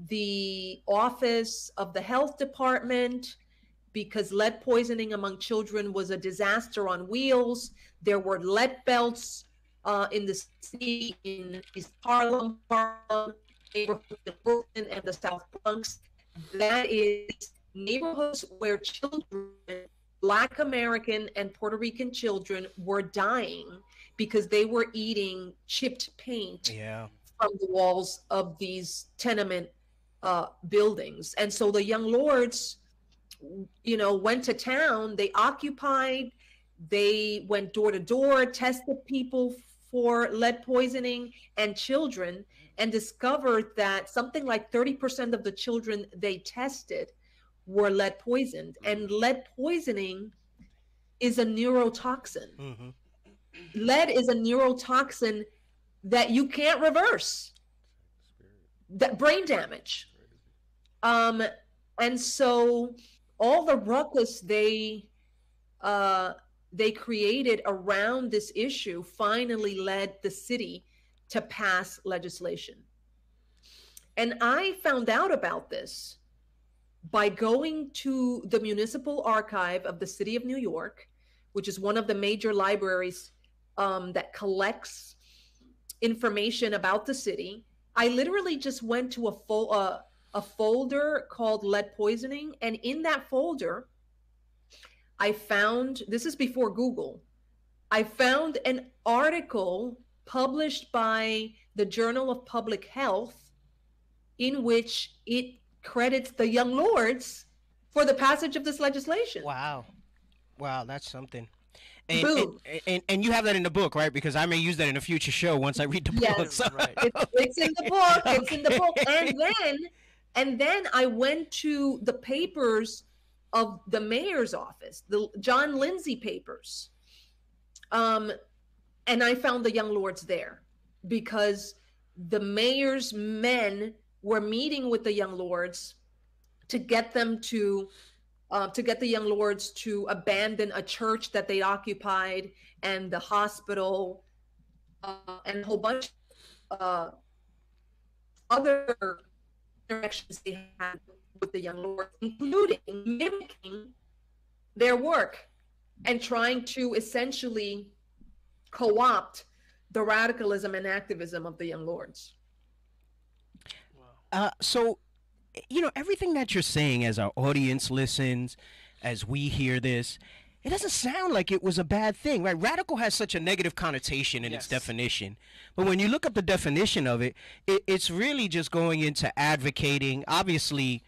the office of the health department, because lead poisoning among children was a disaster on wheels. There were lead belts in the city, in East Harlem, neighborhoods in Brooklyn and the South Bronx. That is neighborhoods where children, Black American and Puerto Rican children, were dying because they were eating chipped paint from the walls of these tenement buildings. And so the young lords, you know, went to town, they occupied, they went door to door, tested people for lead poisoning and children, and discovered that something like 30% of the children they tested were lead poisoned. And lead poisoning is a neurotoxin. Lead is a neurotoxin that you can't reverse. That brain damage. And so all the ruckus they created around this issue finally led the city to pass legislation. And I found out about this by going to the Municipal Archive of the City of New York, which is one of the major libraries that collects information about the city. I literally just went to a folder called lead poisoning, and in that folder, I found, this is before Google, I found an article published by the Journal of Public Health in which it credits the young lords for the passage of this legislation. Wow. Wow, that's something. And you have that in the book, right? Because I may use that in a future show once I read the book. So. Right. It's in the book. It's in the book. And then I went to the papers of the mayor's office, the John Lindsay papers. And I found the young lords there because the mayor's men were meeting with the young lords to get them to get the young lords to abandon a church that they occupied and the hospital and a whole bunch of other directions they had with the young lords, including mimicking their work and trying to essentially co-opt the radicalism and activism of the young lords. So, you know, everything that you're saying as our audience listens, as we hear this, it doesn't sound like it was a bad thing, right? Radical has such a negative connotation in its definition. But when you look up the definition of it, it's really just going into advocating, obviously,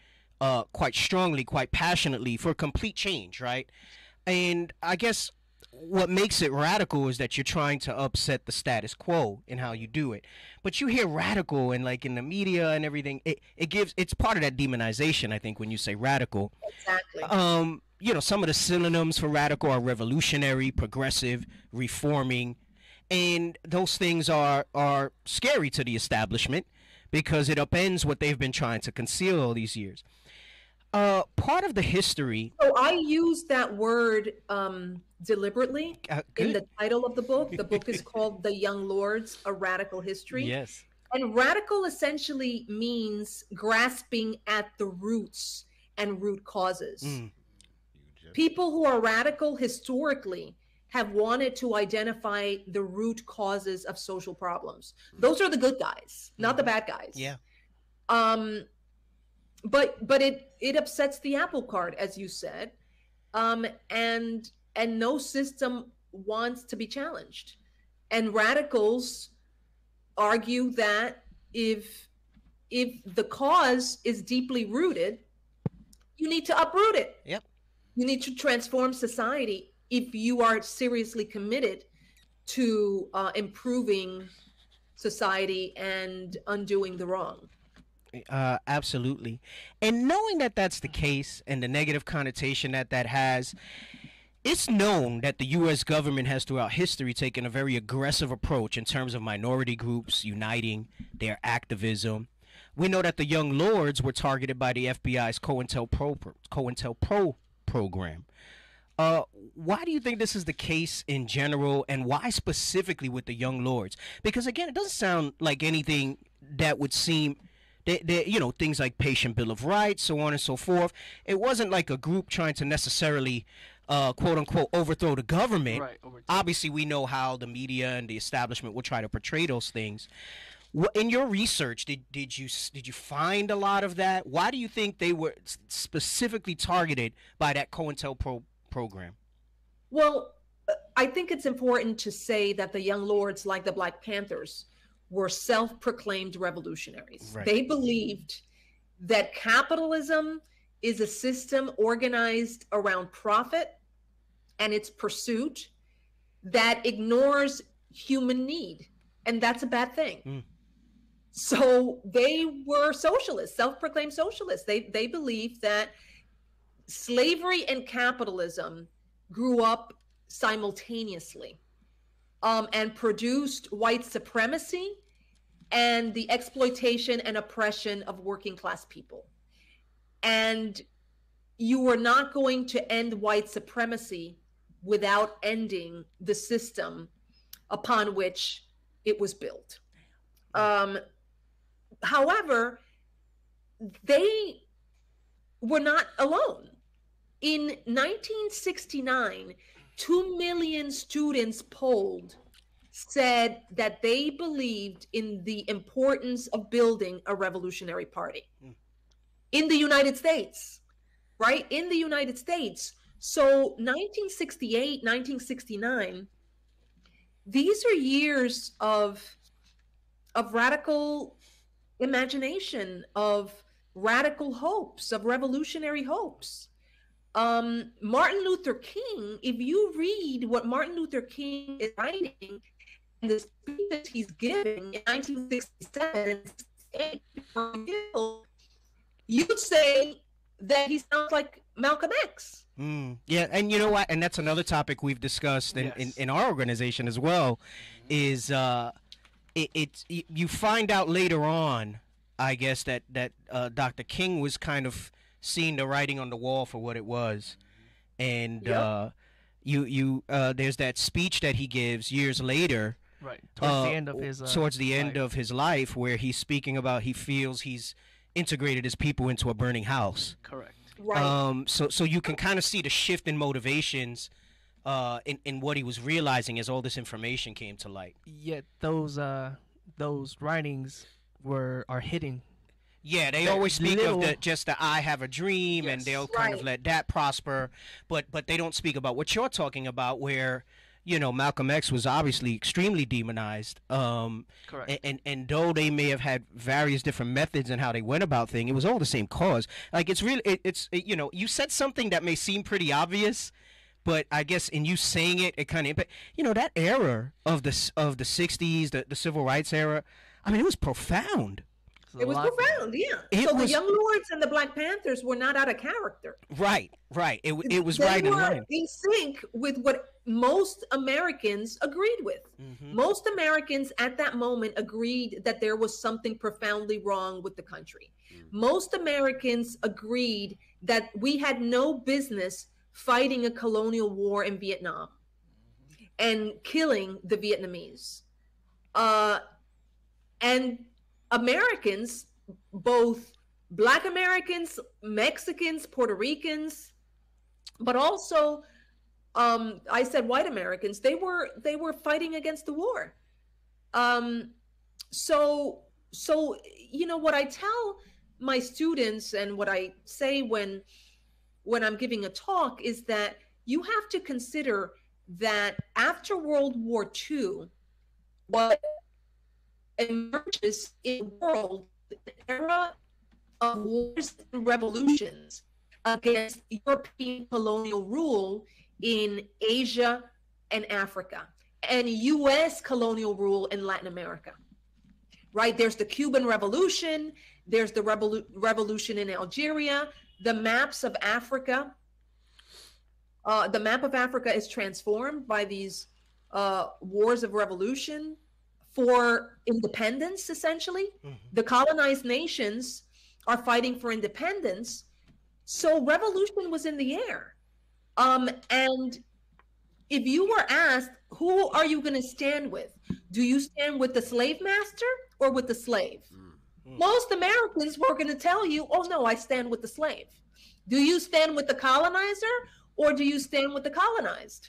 quite strongly, quite passionately for complete change, right? And I guess what makes it radical is that you're trying to upset the status quo in how you do it. But you hear radical and like in the media and everything, it's part of that demonization, I think, when you say radical. Exactly. You know, some of the synonyms for radical are revolutionary, progressive, reforming, and those things are scary to the establishment because it upends what they've been trying to conceal all these years. Part of the history. So I use that word deliberately in the title of the book. The book is called The Young Lords, A Radical History. Yes. And radical essentially means grasping at the roots and root causes. People who are radical historically have wanted to identify the root causes of social problems. Those are the good guys, not the bad guys. Yeah. But it upsets the apple cart, as you said, and no system wants to be challenged. And radicals argue that if the cause is deeply rooted, you need to uproot it. Yep. You need to transform society if you are seriously committed to improving society and undoing the wrong. Absolutely. And knowing that that's the case and the negative connotation that that has, it's known that the U.S. government has throughout history taken a very aggressive approach in terms of minority groups uniting, their activism. We know that the Young Lords were targeted by the FBI's COINTELPRO program. Why do you think this is the case in general, and why specifically with the Young Lords? Because again, it doesn't sound like anything that would seem, you know, things like Patient Bill of Rights, so on and so forth. It wasn't like a group trying to necessarily, quote unquote, overthrow the government. Right, Obviously, we know how the media and the establishment will try to portray those things. In your research, did you find a lot of that? Why do you think they were specifically targeted by that COINTELPRO program? Well, I think it's important to say that the Young Lords, like the Black Panthers, were self-proclaimed revolutionaries. Right. They believed that capitalism is a system organized around profit and its pursuit that ignores human need, and that's a bad thing. So they were socialists, self-proclaimed socialists. They believed that slavery and capitalism grew up simultaneously and produced white supremacy and the exploitation and oppression of working class people. And you were not going to end white supremacy without ending the system upon which it was built. However, they were not alone. In 1969, 2 million students polled said that they believed in the importance of building a revolutionary party in the United States, right? In the United States. So 1968, 1969, these are years of radical imagination, of radical hopes, of revolutionary hopes. Martin Luther King, if you read what Martin Luther King is writing and the speeches he's giving in 1967 and 68, you'd say that he sounds like Malcolm X. Yeah, and you know what? And that's another topic we've discussed in our organization as well, is you find out later on, I guess, that Dr. King was kind of seeing the writing on the wall for what it was. And there's that speech that he gives years later, right, towards the end of his life, where he's speaking about he feels he's integrated his people into a burning house. Correct. Right. So you can kind of see the shift in motivations in what he was realizing as all this information came to light. Yet those writings are hidden. Yeah, they always speak of the I have a dream, and they'll kind of let that prosper, but they don't speak about what you're talking about, where, you know, Malcolm X was obviously extremely demonized. Correct. And though they may have had various different methods in how they went about things, it was all the same cause. Like, it's really, you know, you said something that may seem pretty obvious, but I guess in you saying it, it kind of, you know, that era of the 60s, the civil rights era, I mean, it was profound. It was profound, yeah. So the Young Lords and the Black Panthers were not out of character. Right. It was right in line. In sync with what most Americans agreed with. Most Americans at that moment agreed that there was something profoundly wrong with the country. Most Americans agreed that we had no business fighting a colonial war in Vietnam and killing the Vietnamese. And Americans, both Black Americans, Mexicans, Puerto Ricans, but also I said white Americans, they were fighting against the war. So you know what I tell my students and what I say when I'm giving a talk is that you have to consider that after World War II, what emerges in the world, an era of wars and revolutions against European colonial rule in Asia and Africa, and U.S. colonial rule in Latin America. Right? There's the Cuban Revolution. There's the revolution in Algeria. The maps of Africa. The map of Africa is transformed by these wars of revolution for independence, essentially. The colonized nations are fighting for independence. So revolution was in the air. And if you were asked, who are you going to stand with? Do you stand with the slave master or with the slave? Most Americans were going to tell you, oh, no, I stand with the slave. Do you stand with the colonizer or do you stand with the colonized?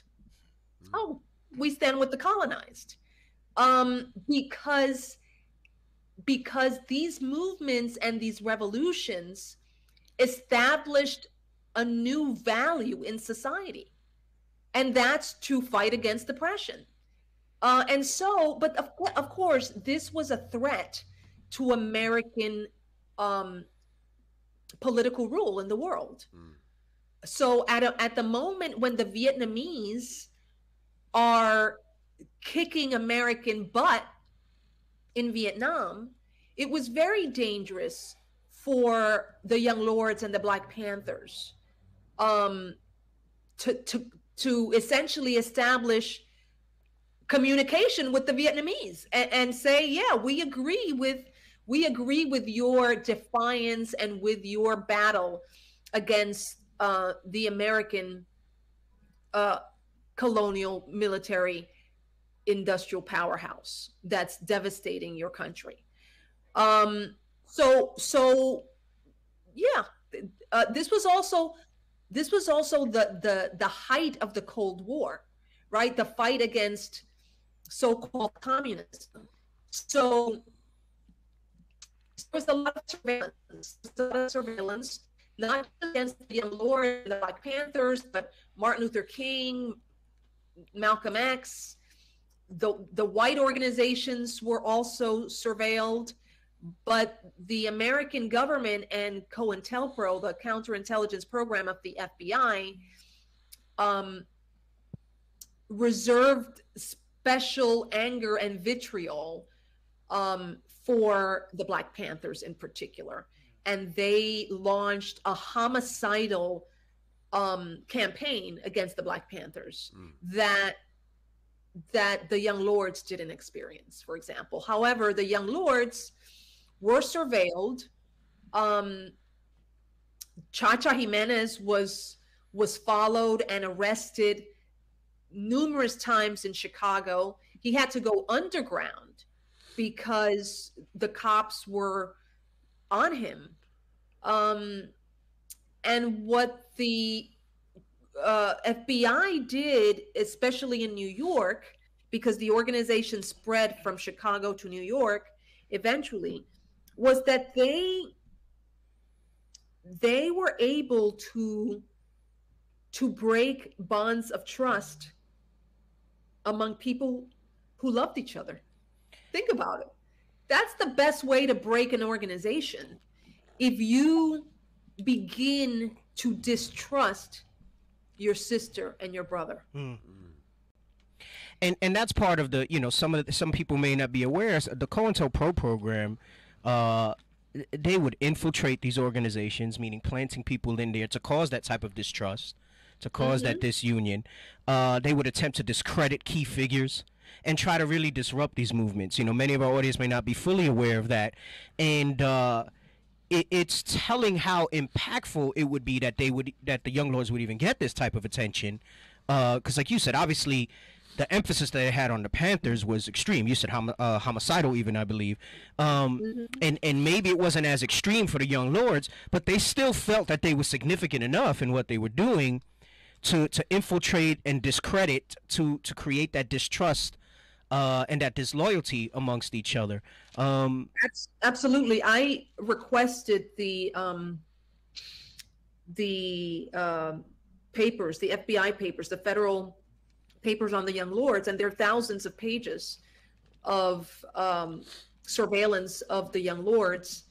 Oh, we stand with the colonized. Because these movements and these revolutions established a new value in society, and that's to fight against oppression. And so, but of course, this was a threat to American political rule in the world. So at the moment when the Vietnamese are kicking American butt in Vietnam, it was very dangerous for the Young Lords and the Black Panthers to essentially establish communication with the Vietnamese and say, yeah, we agree with your defiance and with your battle against the American colonial military industrial powerhouse that's devastating your country. So yeah, this was also the height of the Cold War, right? The fight against so-called communism. So there was a lot of surveillance, not against the Young Lords and the Black Panthers, but Martin Luther King, Malcolm X. The white organizations were also surveilled, but the American government and COINTELPRO, the counterintelligence program of the FBI, reserved special anger and vitriol for the Black Panthers in particular. And they launched a homicidal campaign against the Black Panthers that the Young Lords didn't experience, for example. However, the Young Lords were surveilled. Chacha Jimenez was followed and arrested numerous times in Chicago. He had to go underground because the cops were on him. And what the FBI did, especially in New York, because the organization spread from Chicago to New York eventually, was that they were able to break bonds of trust among people who loved each other. Think about it. That's the best way to break an organization. If you begin to distrust your sister and your brother. And that's part of the, some people may not be aware, the COINTELPRO program, they would infiltrate these organizations, meaning planting people in there to cause that type of distrust, to cause that disunion. They would attempt to discredit key figures and try to really disrupt these movements. Many of our audience may not be fully aware of that. And it's telling how impactful it would be that the Young Lords would even get this type of attention. Because like you said, obviously, the emphasis that they had on the Panthers was extreme. You said homicidal even, I believe. And maybe it wasn't as extreme for the Young Lords, but they still felt that they were significant enough in what they were doing to infiltrate and discredit, to create that distrust and that disloyalty amongst each other. Absolutely. I requested the papers, the FBI papers, the federal papers on the Young Lords, and there are thousands of pages of surveillance of the Young Lords.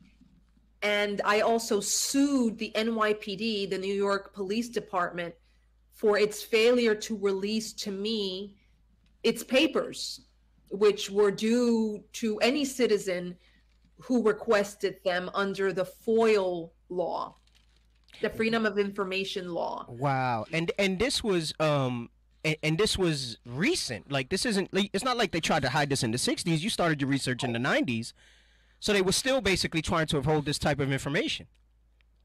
And I also sued the NYPD, the New York Police Department, for its failure to release to me its papers, which were due to any citizen who requested them under the FOIL law, the Freedom of Information law. Wow. And this was and this was recent. Like, this isn't, it's not like they tried to hide this in the 60s. You started your research in the 90s. So they were still basically trying to uphold this type of information.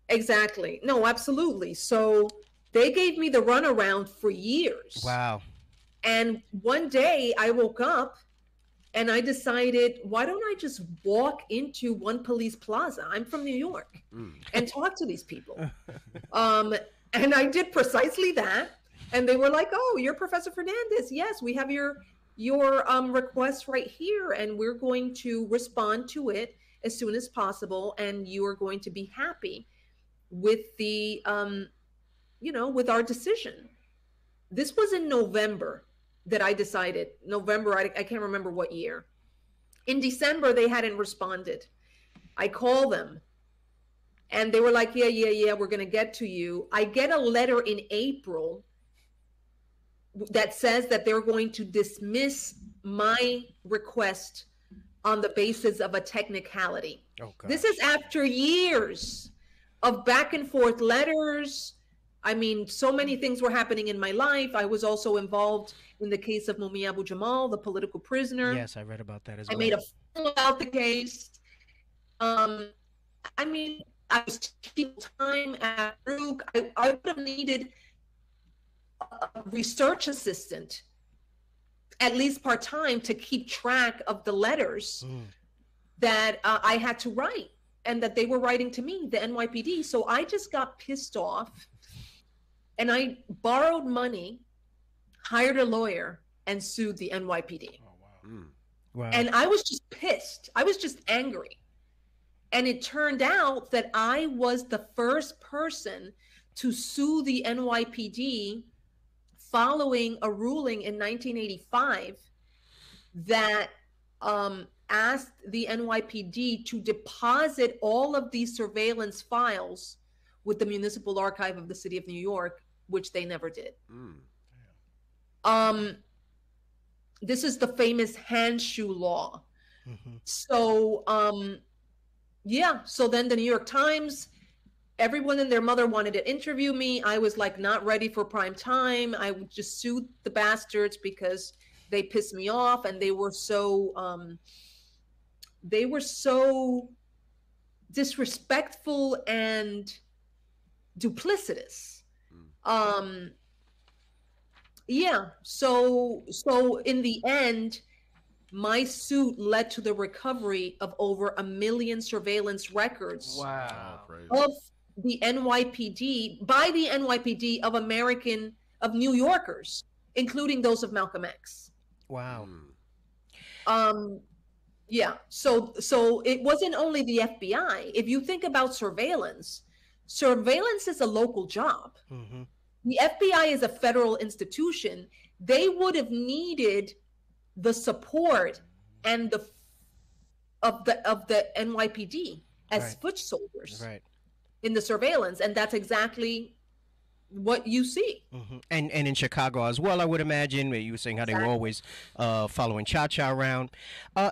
Exactly. No, absolutely. So they gave me the runaround for years. Wow. And one day I woke up and I decided, why don't I just walk into One Police Plaza? I'm from New York, and talk to these people. And I did precisely that. And they were like, oh, you're Professor Fernandez. Yes, we have your request right here, and we're going to respond to it as soon as possible, and you are going to be happy with the with our decision. This was in November that I decided. November, I can't remember what year. In December, they hadn't responded. I call them and they were like, yeah, we're going to get to you. I get a letter in April that says that they're going to dismiss my request on the basis of a technicality. Oh, this is after years of back and forth letters. I mean, so many things were happening in my life. I was also involved in the case of Mumia Abu Jamal, the political prisoner. Yes, I read about that as well. I made a film about the case. I mean, I was teaching time at Baruch. I would have needed a research assistant, at least part-time, to keep track of the letters that I had to write and that they were writing to me, the NYPD. So I just got pissed off and I borrowed money, hired a lawyer, and sued the NYPD. Oh, wow. Wow. And I was just pissed. I was just angry. And it turned out that I was the first person to sue the NYPD following a ruling in 1985 that asked the NYPD to deposit all of these surveillance files with the Municipal Archive of the City of New York, which they never did. This is the famous handshoe law. So, yeah, so then the New York Times, everyone and their mother wanted to interview me. I was like not ready for prime time. I just sued the bastards because they pissed me off, and they were so disrespectful and duplicitous. Yeah, so in the end, my suit led to the recovery of over 1 million surveillance records. Wow. Of the NYPD, by the NYPD of New Yorkers, including those of Malcolm X. Wow. Yeah, so it wasn't only the FBI. If you think about surveillance is a local job. The FBI is a federal institution. They would have needed the support and of the NYPD as foot soldiers in the surveillance, and that's exactly what you see. And in Chicago as well, I would imagine. You were saying how they were always following Cha-Cha around.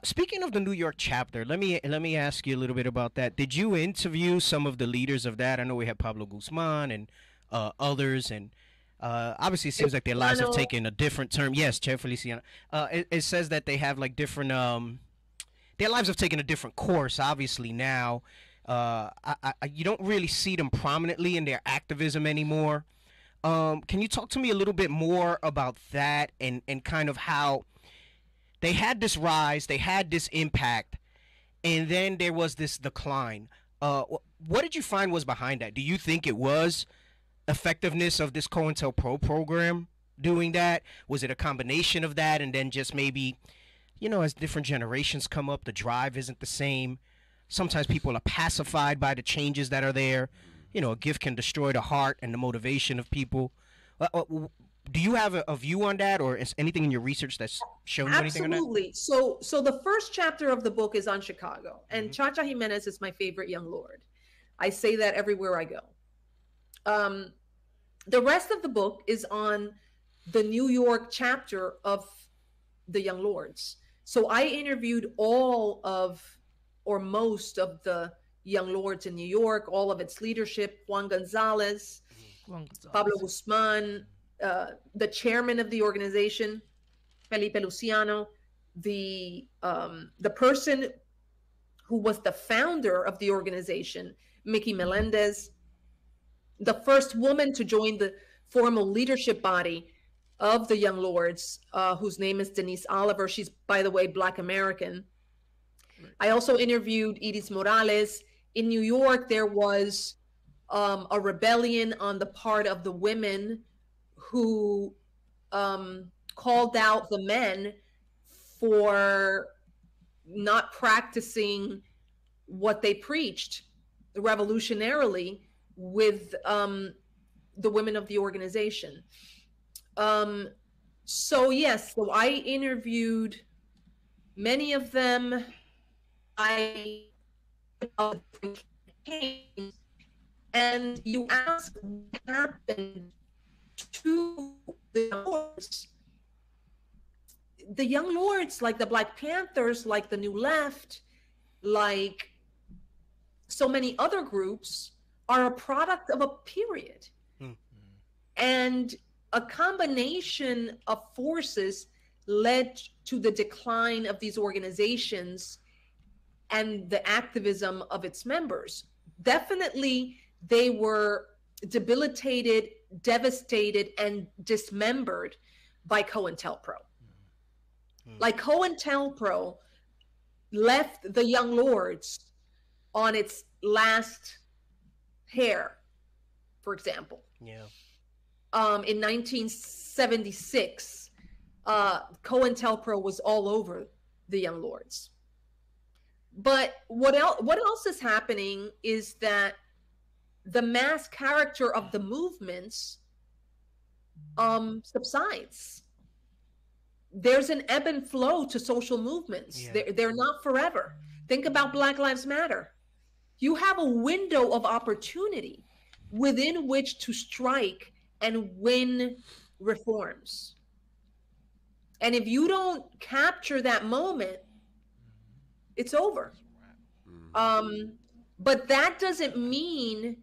Speaking of the New York chapter, let me ask you a little bit about that. Did you interview some of the leaders of that? I know we had Pablo Guzman and others, and obviously it seems like their lives have taken a different turn. Yes, Chair Feliciano. It says that they have like different their lives have taken a different course obviously now. You don't really see them prominently in their activism anymore. Can you talk to me a little bit more about that and kind of how they had this rise, they had this impact, and then there was this decline? What did you find was behind that? Do you think it was effectiveness of this COINTELPRO program doing that? Was it a combination of that, and then just maybe, you know, as different generations come up, the drive isn't the same? Sometimes people are pacified by the changes that are there. You know, a gift can destroy the heart and the motivation of people. Do you have a view on that, or is anything in your research that's shown you anything on that? Absolutely. So the first chapter of the book is on Chicago, and Cha-Cha Jimenez is my favorite young lord. I say that everywhere I go. The rest of the book is on the New York chapter of the Young Lords. So I interviewed all of, or most of the Young Lords in New York, all of its leadership, Juan Gonzalez, Pablo Guzman, the chairman of the organization, Felipe Luciano, the person who was the founder of the organization, Mickey Melendez, the first woman to join the formal leadership body of the Young Lords, whose name is Denise Oliver. She's, by the way, Black American. Right. I also interviewed Iris Morales. In New York, there was a rebellion on the part of the women who called out the men for not practicing what they preached revolutionarily with the women of the organization. So yes, so I interviewed many of them. And you ask what happened to the Young Lords. The Young Lords, like the Black Panthers, like the New Left, like so many other groups, are a product of a period. And a combination of forces led to the decline of these organizations and the activism of its members. Definitely, they were debilitated, devastated, and dismembered by COINTELPRO. Like COINTELPRO left the Young Lords on its last hair, for example. Yeah. In 1976, COINTELPRO was all over the Young Lords. But what else is happening is that the mass character of the movements subsides. There's an ebb and flow to social movements. Yeah. They're not forever. Think about Black Lives Matter. You have a window of opportunity within which to strike and win reforms. And if you don't capture that moment, it's over. But that doesn't mean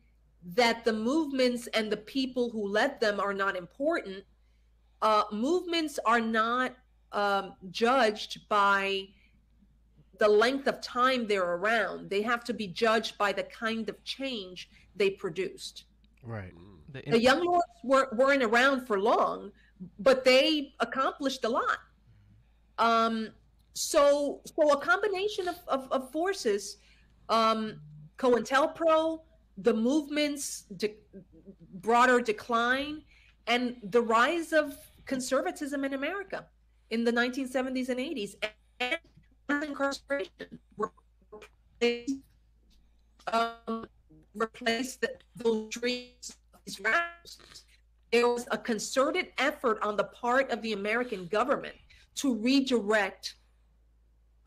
that the movements and the people who led them are not important. Movements are not judged by the length of time they're around. They have to be judged by the kind of change they produced. Right. The Young Lords weren't around for long, but they accomplished a lot. So a combination of forces, COINTELPRO, the movement's broader decline, and the rise of conservatism in America in the 1970s and 80s, and incarceration replaced those dreams of these radicals. There was a concerted effort on the part of the American government to redirect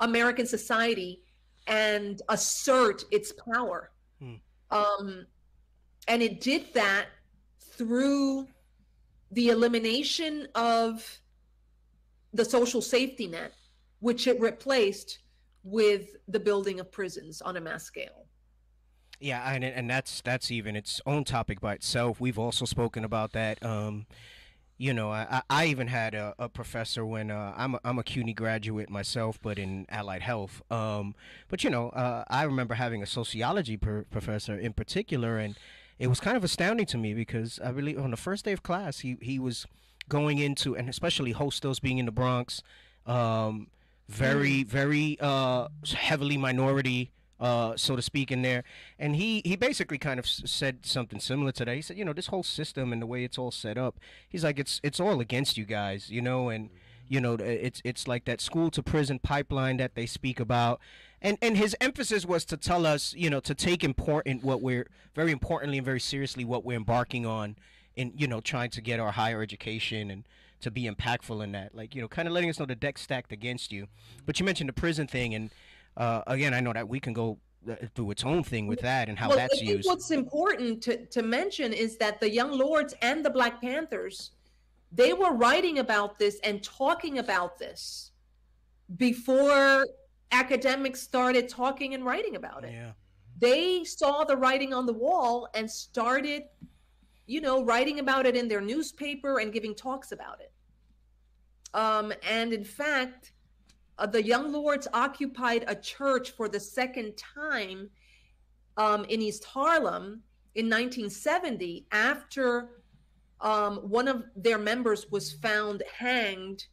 American society and assert its power. And it did that through the elimination of the social safety net, which it replaced with the building of prisons on a mass scale. Yeah, and that's even its own topic by itself. We've also spoken about that. You know, I even had a professor when I'm a CUNY graduate myself, but in allied health. But you know, I remember having a sociology professor in particular, and it was kind of astounding to me because I believe on the first day of class, he was going into, and especially Hostos being in the Bronx, very heavily minority, so to speak, in there. And he basically kind of said something similar to that. He said, you know, this whole system and the way it's all set up, he's like, it's all against you guys, you know, and you know, it's like that school to prison pipeline that they speak about. And his emphasis was to tell us, you know, to take very importantly and very seriously what we're embarking on in, you know, trying to get our higher education and to be impactful in that, like, you know, kind of letting us know the deck's stacked against you. But you mentioned the prison thing, and again, I know that we can go do its own thing with that and how Well, that's I think used. what's important to mention is that the Young Lords and the Black Panthers, they were writing about this and talking about this before academics started talking and writing about it. Yeah. They saw the writing on the wall and started, writing about it in their newspaper and giving talks about it. And in fact, the Young Lords occupied a church for the second time in East Harlem in 1970 after one of their members was found hanged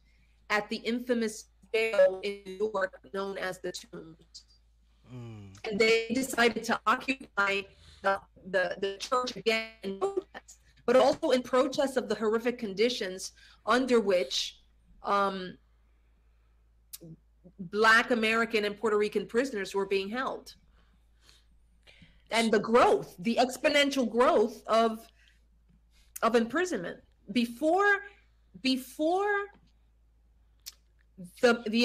at the infamous jail in New York known as the Tombs. And they decided to occupy the church again in protest, but also in protest of the horrific conditions under which Black American and Puerto Rican prisoners were being held. And the exponential growth of imprisonment. Before the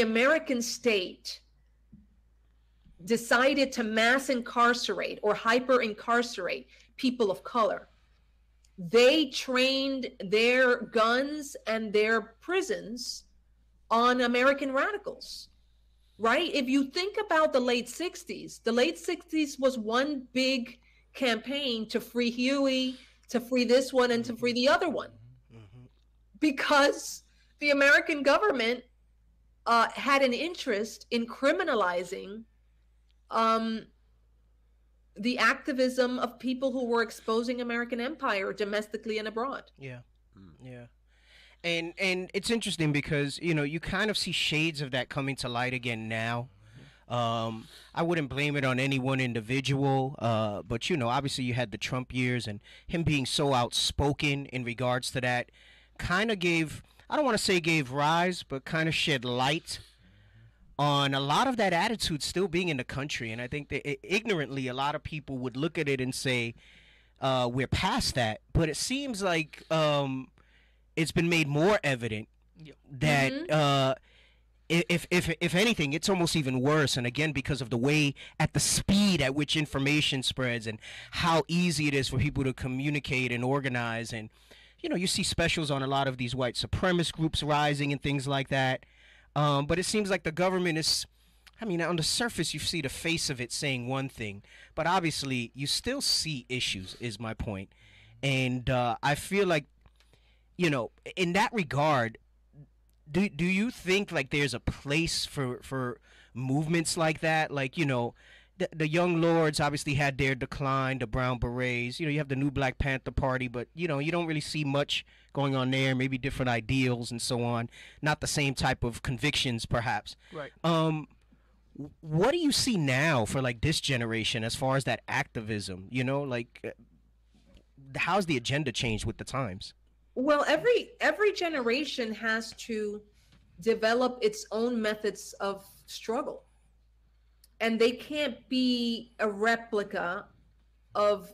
American state decided to mass incarcerate or hyper incarcerate people of color, they trained their guns and their prisons on American radicals, right? If you think about the late 60s was one big campaign to free Huey, to free this one, and to free the other one. Because the American government had an interest in criminalizing the activism of people who were exposing American empire domestically and abroad. Yeah. Yeah. And it's interesting because, you kind of see shades of that coming to light again now. I wouldn't blame it on any one individual, but, obviously you had the Trump years, and him being so outspoken in regards to that kind of gave, I don't want to say gave rise, but kind of shed light on a lot of that attitude still being in the country. And I think that ignorantly, a lot of people would look at it and say, we're past that. But it seems like it's been made more evident that if anything, it's almost even worse. And again, because of the way, at the speed at which information spreads and how easy it is for people to communicate and organize. And, you see specials on a lot of these white supremacist groups rising and things like that. But it seems like the government is, on the surface, you see the face of it saying one thing, but obviously you still see issues, is my point. And I feel like, in that regard, do you think like there's a place for movements like that? Like, the Young Lords obviously had their decline, the Brown Berets, you have the new Black Panther Party, but, you don't really see much going on there, maybe different ideals and so on, not the same type of convictions perhaps. Right. What do you see now for like this generation as far as that activism, how's the agenda changed with the times? Well, every generation has to develop its own methods of struggle. And they can't be a replica of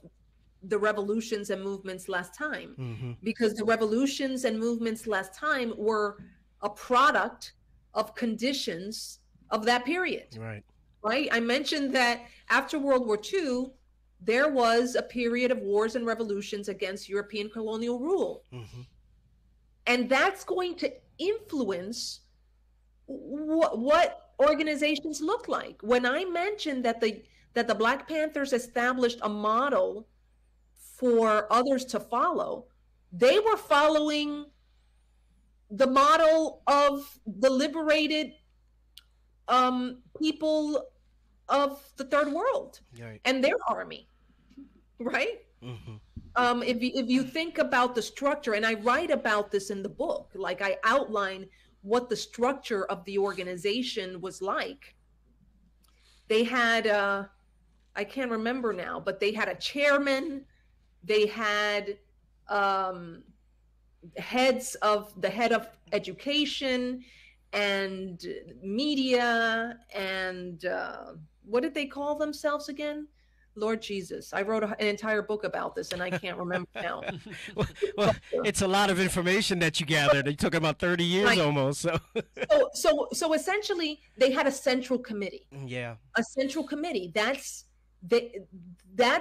the revolutions and movements last time, because the revolutions and movements last time were a product of conditions of that period. Right? I mentioned that after World War II, there was a period of wars and revolutions against European colonial rule. And that's going to influence what organizations look like. When I mentioned that the Black Panthers established a model for others to follow, they were following the model of the liberated people of the third world and their army, right? If you think about the structure, and I write about this in the book, like I outline what the structure of the organization was like. They had, I can't remember now, but they had a chairman, they had the head of education and media and what did they call themselves again? Lord Jesus, I wrote an entire book about this, and I can't remember now. Well, it's a lot of information that you gathered. It took about 30 years almost. So essentially, they had a central committee. Yeah. A central committee. That's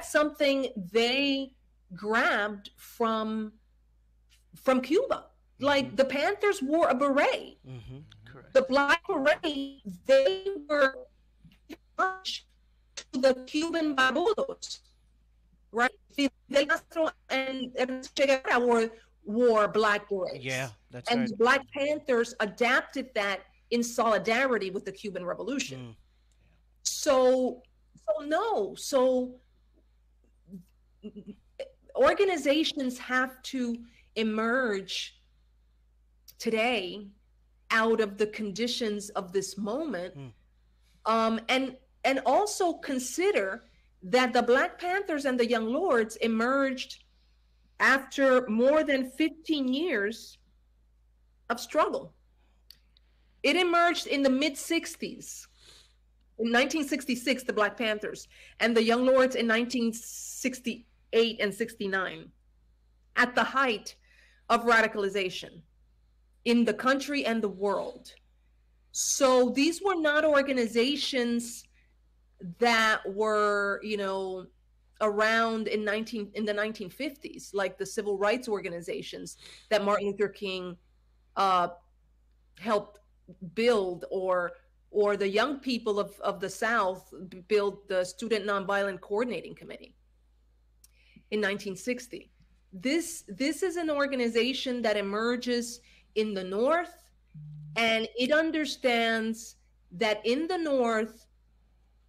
something they grabbed from Cuba. Like the Panthers wore a beret. Correct. The black beret, they were the Cuban barbudos, right? Fidel Castro and Che Guevara wore black berets. Yeah, that's and right. the Black Panthers adapted that in solidarity with the Cuban Revolution. So organizations have to emerge today out of the conditions of this moment, and also consider that the Black Panthers and the Young Lords emerged after more than 15 years of struggle. It emerged in the mid-60s. In 1966, the Black Panthers, and the Young Lords in 1968 and 69, at the height of radicalization in the country and the world. So these were not organizations that were, around in the 1950s, like the civil rights organizations that Martin Luther King helped build, or the young people of the South built the Student Nonviolent Coordinating Committee in 1960. This is an organization that emerges in the North, and it understands that in the North,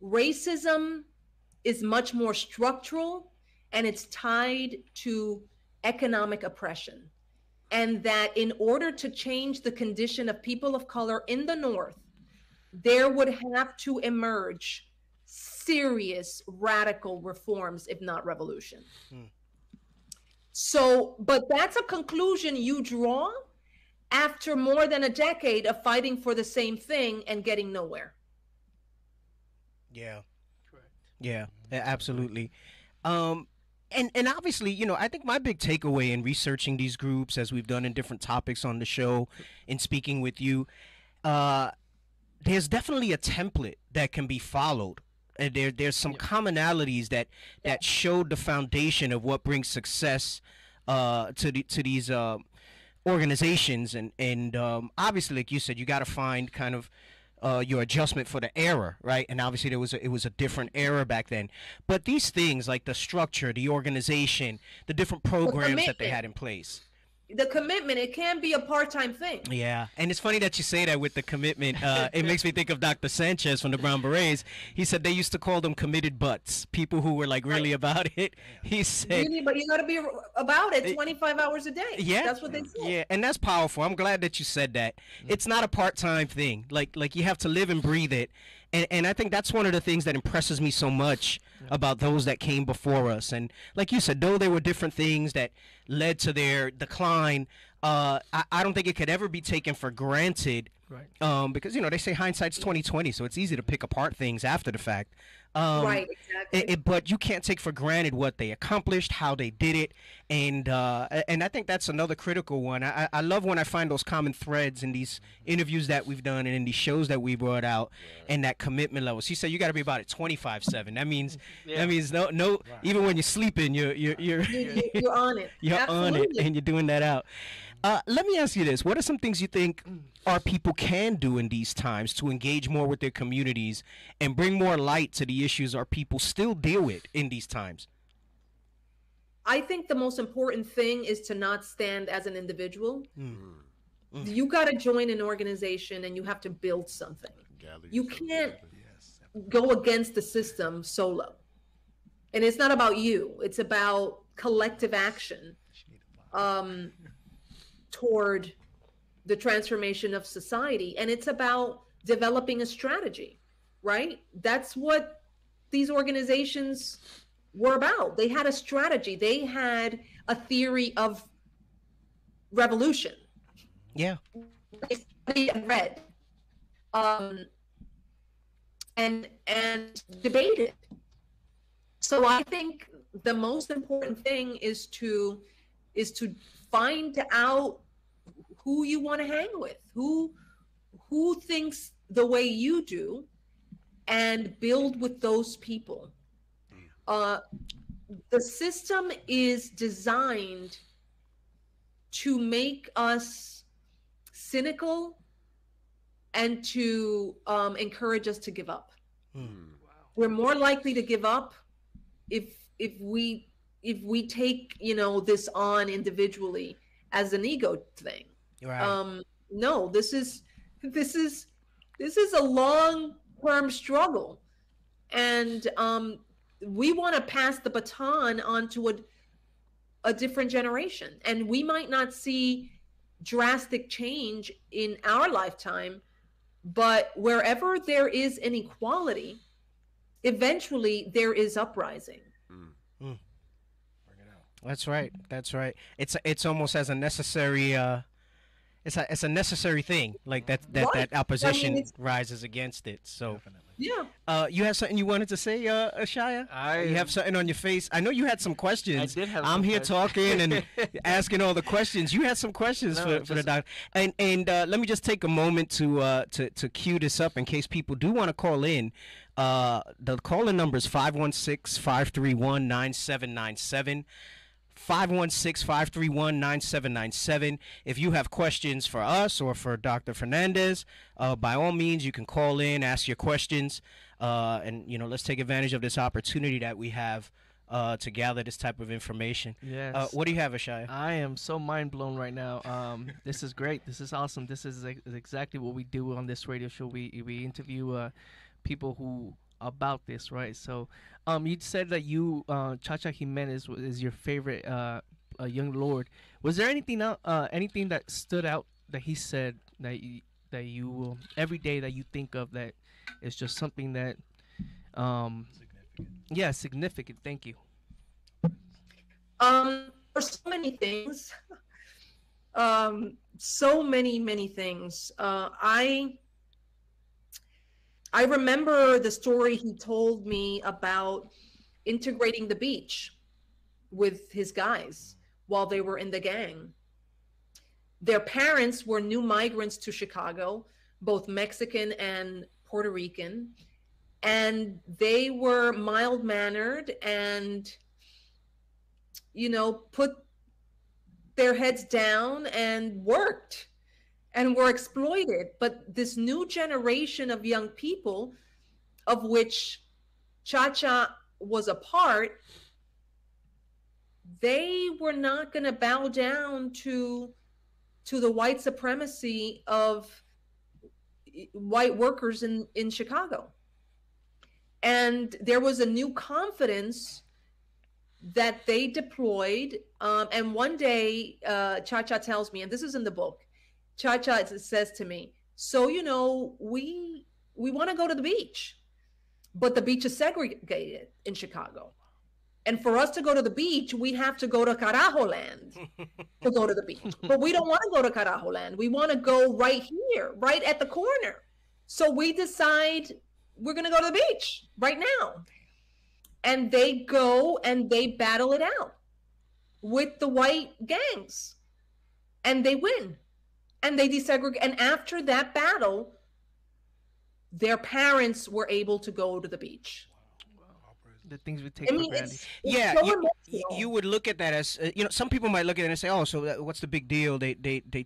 racism is much more structural, and it's tied to economic oppression. And that in order to change the condition of people of color in the North, there would have to emerge serious radical reforms, if not revolution. So, but that's a conclusion you draw after more than a decade of fighting for the same thing and getting nowhere. Yeah. Correct. Yeah, absolutely. And obviously, I think my big takeaway in researching these groups, as we've done in different topics on the show, in speaking with you, there's definitely a template that can be followed. And there's some commonalities that showed the foundation of what brings success to these organizations, and obviously, like you said, you got to find kind of your adjustment for the era, right? And obviously it was a different era back then. But these things like the structure, the organization, the different programs that they had in place. The commitment, it can be a part-time thing. Yeah, and it's funny that you say that with the commitment. It makes me think of Dr. Sanchez from the Brown Berets. He said they used to call them committed butts, people who were like really about it. He said, really, but you got to be about it 25 hours a day. Yeah, that's what they say. Yeah, and that's powerful. I'm glad that you said that. It's not a part-time thing. Like you have to live and breathe it. And I think that's one of the things that impresses me so much about those that came before us. And like you said, though there were different things that led to their decline, I don't think it could ever be taken for granted. Right. Because, they say hindsight's 20/20, so it's easy to pick apart things after the fact. Right, exactly. But you can't take for granted what they accomplished, how they did it, and I think that's another critical one. I love when I find those common threads in these interviews that we've done and in these shows that we brought out, and that commitment level. So you said you got to be about it 24/7. That means no. Even when you're sleeping, you're on it. You're Absolutely. on it, and you're doing that out. Let me ask you this. What are some things you think our people can do in these times to engage more with their communities and bring more light to the issues our people still deal with in these times? I think the most important thing is to not stand as an individual. You got to join an organization and you have to build something. You can't go against the system solo. And it's not about you. It's about collective action toward the transformation of society. And it's about developing a strategy, right? That's what these organizations were about. They had a strategy. They had a theory of revolution. Yeah. They read and debated. So I think the most important thing is to find out who you want to hang with, who thinks the way you do, and build with those people. The system is designed to make us cynical and to encourage us to give up. We're more likely to give up if we take, you know, this on individually as an ego thing. Right. No, this is a long-term struggle, and we want to pass the baton on to a different generation, and we might not see drastic change in our lifetime, but wherever there is inequality, eventually there is uprising. That's right. That's right. It's almost as a necessary. It's a necessary thing, like that opposition rises against it. So yeah. You have something you wanted to say, Ishaiah? You have something on your face. I know you had some questions. I did have. I'm here talking and asking all the questions. You had some questions for the doctor. And let me just take a moment to cue this up in case people do want to call in. The call-in number is 516-531-9797. 516-531-9797. If you have questions for us or for Dr. Fernandez, by all means, you can call in, ask your questions, and, you know, let's take advantage of this opportunity that we have to gather this type of information. Yes. What do you have, Ishaiah? I am so mind blown right now. This is great. This is awesome. This is exactly what we do on this radio show. We interview people who about this, right? So you said that you Chacha Jimenez is your favorite young lord. Was there anything anything that stood out that he said that you every day that you think of that is just something that significant? Significant. Thank you. For so many things, so many things. I remember the story he told me about integrating the beach with his guys while they were in the gang. Their parents were new migrants to Chicago, both Mexican and Puerto Rican, and they were mild-mannered and, you know, put their heads down and worked and were exploited. But this new generation of young people, of which Chacha was a part, they were not going to bow down to the white supremacy of white workers in Chicago. And there was a new confidence that they deployed. And one day, Chacha tells me, and this is in the book, Chacha says to me, so, you know, we want to go to the beach, but the beach is segregated in Chicago. And for us to go to the beach, we have to go to Carajo Land to go to the beach. But we don't want to go to Carajo Land. We want to go right here, right at the corner. So we decide we're going to go to the beach right now. And they go and they battle it out with the white gangs. And they win. And they desegregate. And after that battle, their parents were able to go to the beach. The things we take for granted. Yeah, so you would look at that as, you know, some people might look at it and say, oh, so what's the big deal? They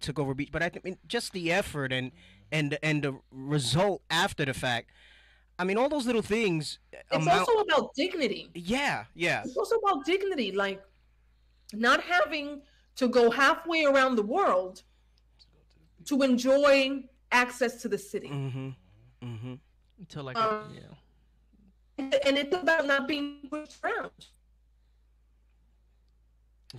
took over beach. But I think just the effort and the result after the fact, I mean, all those little things. It's also about dignity. Yeah. It's also about dignity, like not having to go halfway around the world to enjoy access to the city. Until like, and it's about not being pushed around.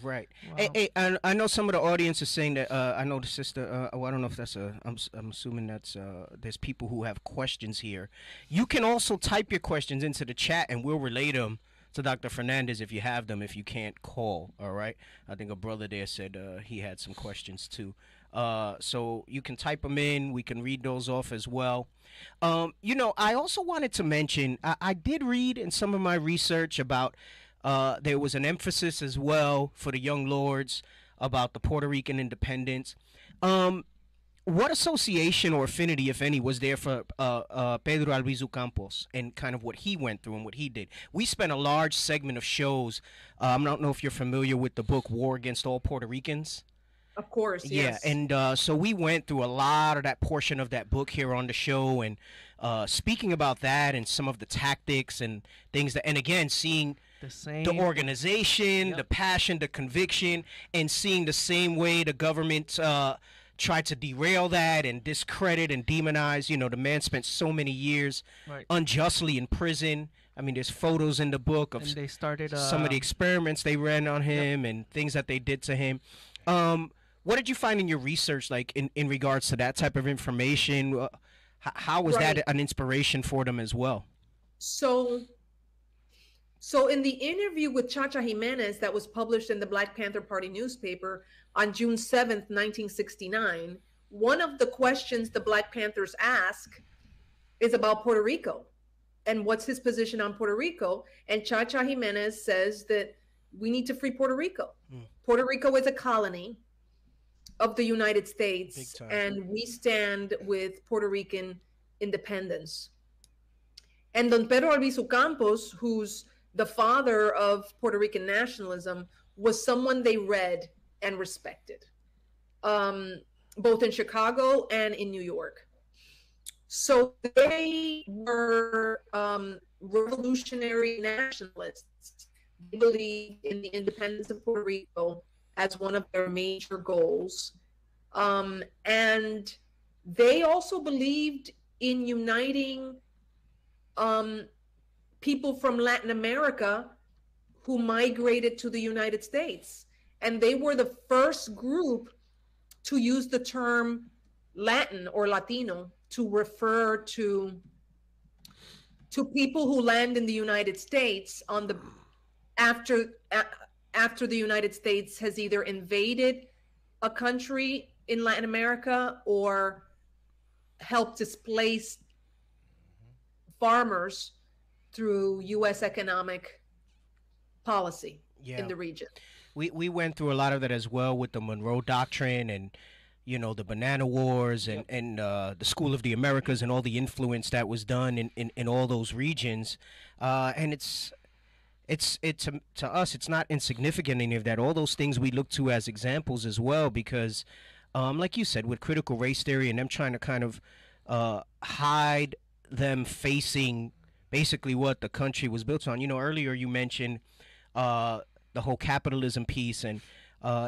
Right. Wow. Hey, I know some of the audience is saying that. I know the sister. I don't know if that's I'm assuming that's. There's people who have questions here. You can also type your questions into the chat, and we'll relay them to Dr. Fernandez if you have them. If you can't call, all right. I think a brother there said he had some questions too. So you can type them in. We can read those off as well. You know, I also wanted to mention, I did read in some of my research about there was an emphasis as well for the young lords about the Puerto Rican independence. What association or affinity, if any, was there for Pedro Albizu Campos and kind of what he went through and what he did? We spent a large segment of shows. I don't know if you're familiar with the book War Against All Puerto Ricans. Of course, yes. Yeah, and so we went through a lot of that portion of that book here on the show, and speaking about that and some of the tactics and things that, and again, seeing the organization, the passion, the conviction, and seeing the same way the government tried to derail that and discredit and demonize. You know, the man spent so many years unjustly in prison. I mean, there's photos in the book of they started, some of the experiments they ran on him and things that they did to him. What did you find in your research, like in regards to that type of information? How was that an inspiration for them as well? So in the interview with Chacha Jimenez that was published in the Black Panther Party newspaper on June 7th, 1969, one of the questions the Black Panthers ask is about Puerto Rico and what's his position on Puerto Rico. And Chacha Jimenez says that we need to free Puerto Rico. Puerto Rico is a colony of the United States, and we stand with Puerto Rican independence. And Don Pedro Albizu Campos, who's the father of Puerto Rican nationalism, was someone they read and respected, both in Chicago and in New York. So they were revolutionary nationalists. They believed in the independence of Puerto Rico as one of their major goals. And they also believed in uniting people from Latin America who migrated to the United States. And they were the first group to use the term Latin or Latino to refer to people who land in the United States on the after the United States has either invaded a country in Latin America or helped displace farmers through U.S. economic policy in the region. We went through a lot of that as well with the Monroe Doctrine and, you know, the Banana Wars and the School of the Americas and all the influence that was done in all those regions. And to us, it's not insignificant, any of that. All those things we look to as examples as well, because like you said, with critical race theory and them trying to kind of hide them facing basically what the country was built on. You know, earlier you mentioned the whole capitalism piece, and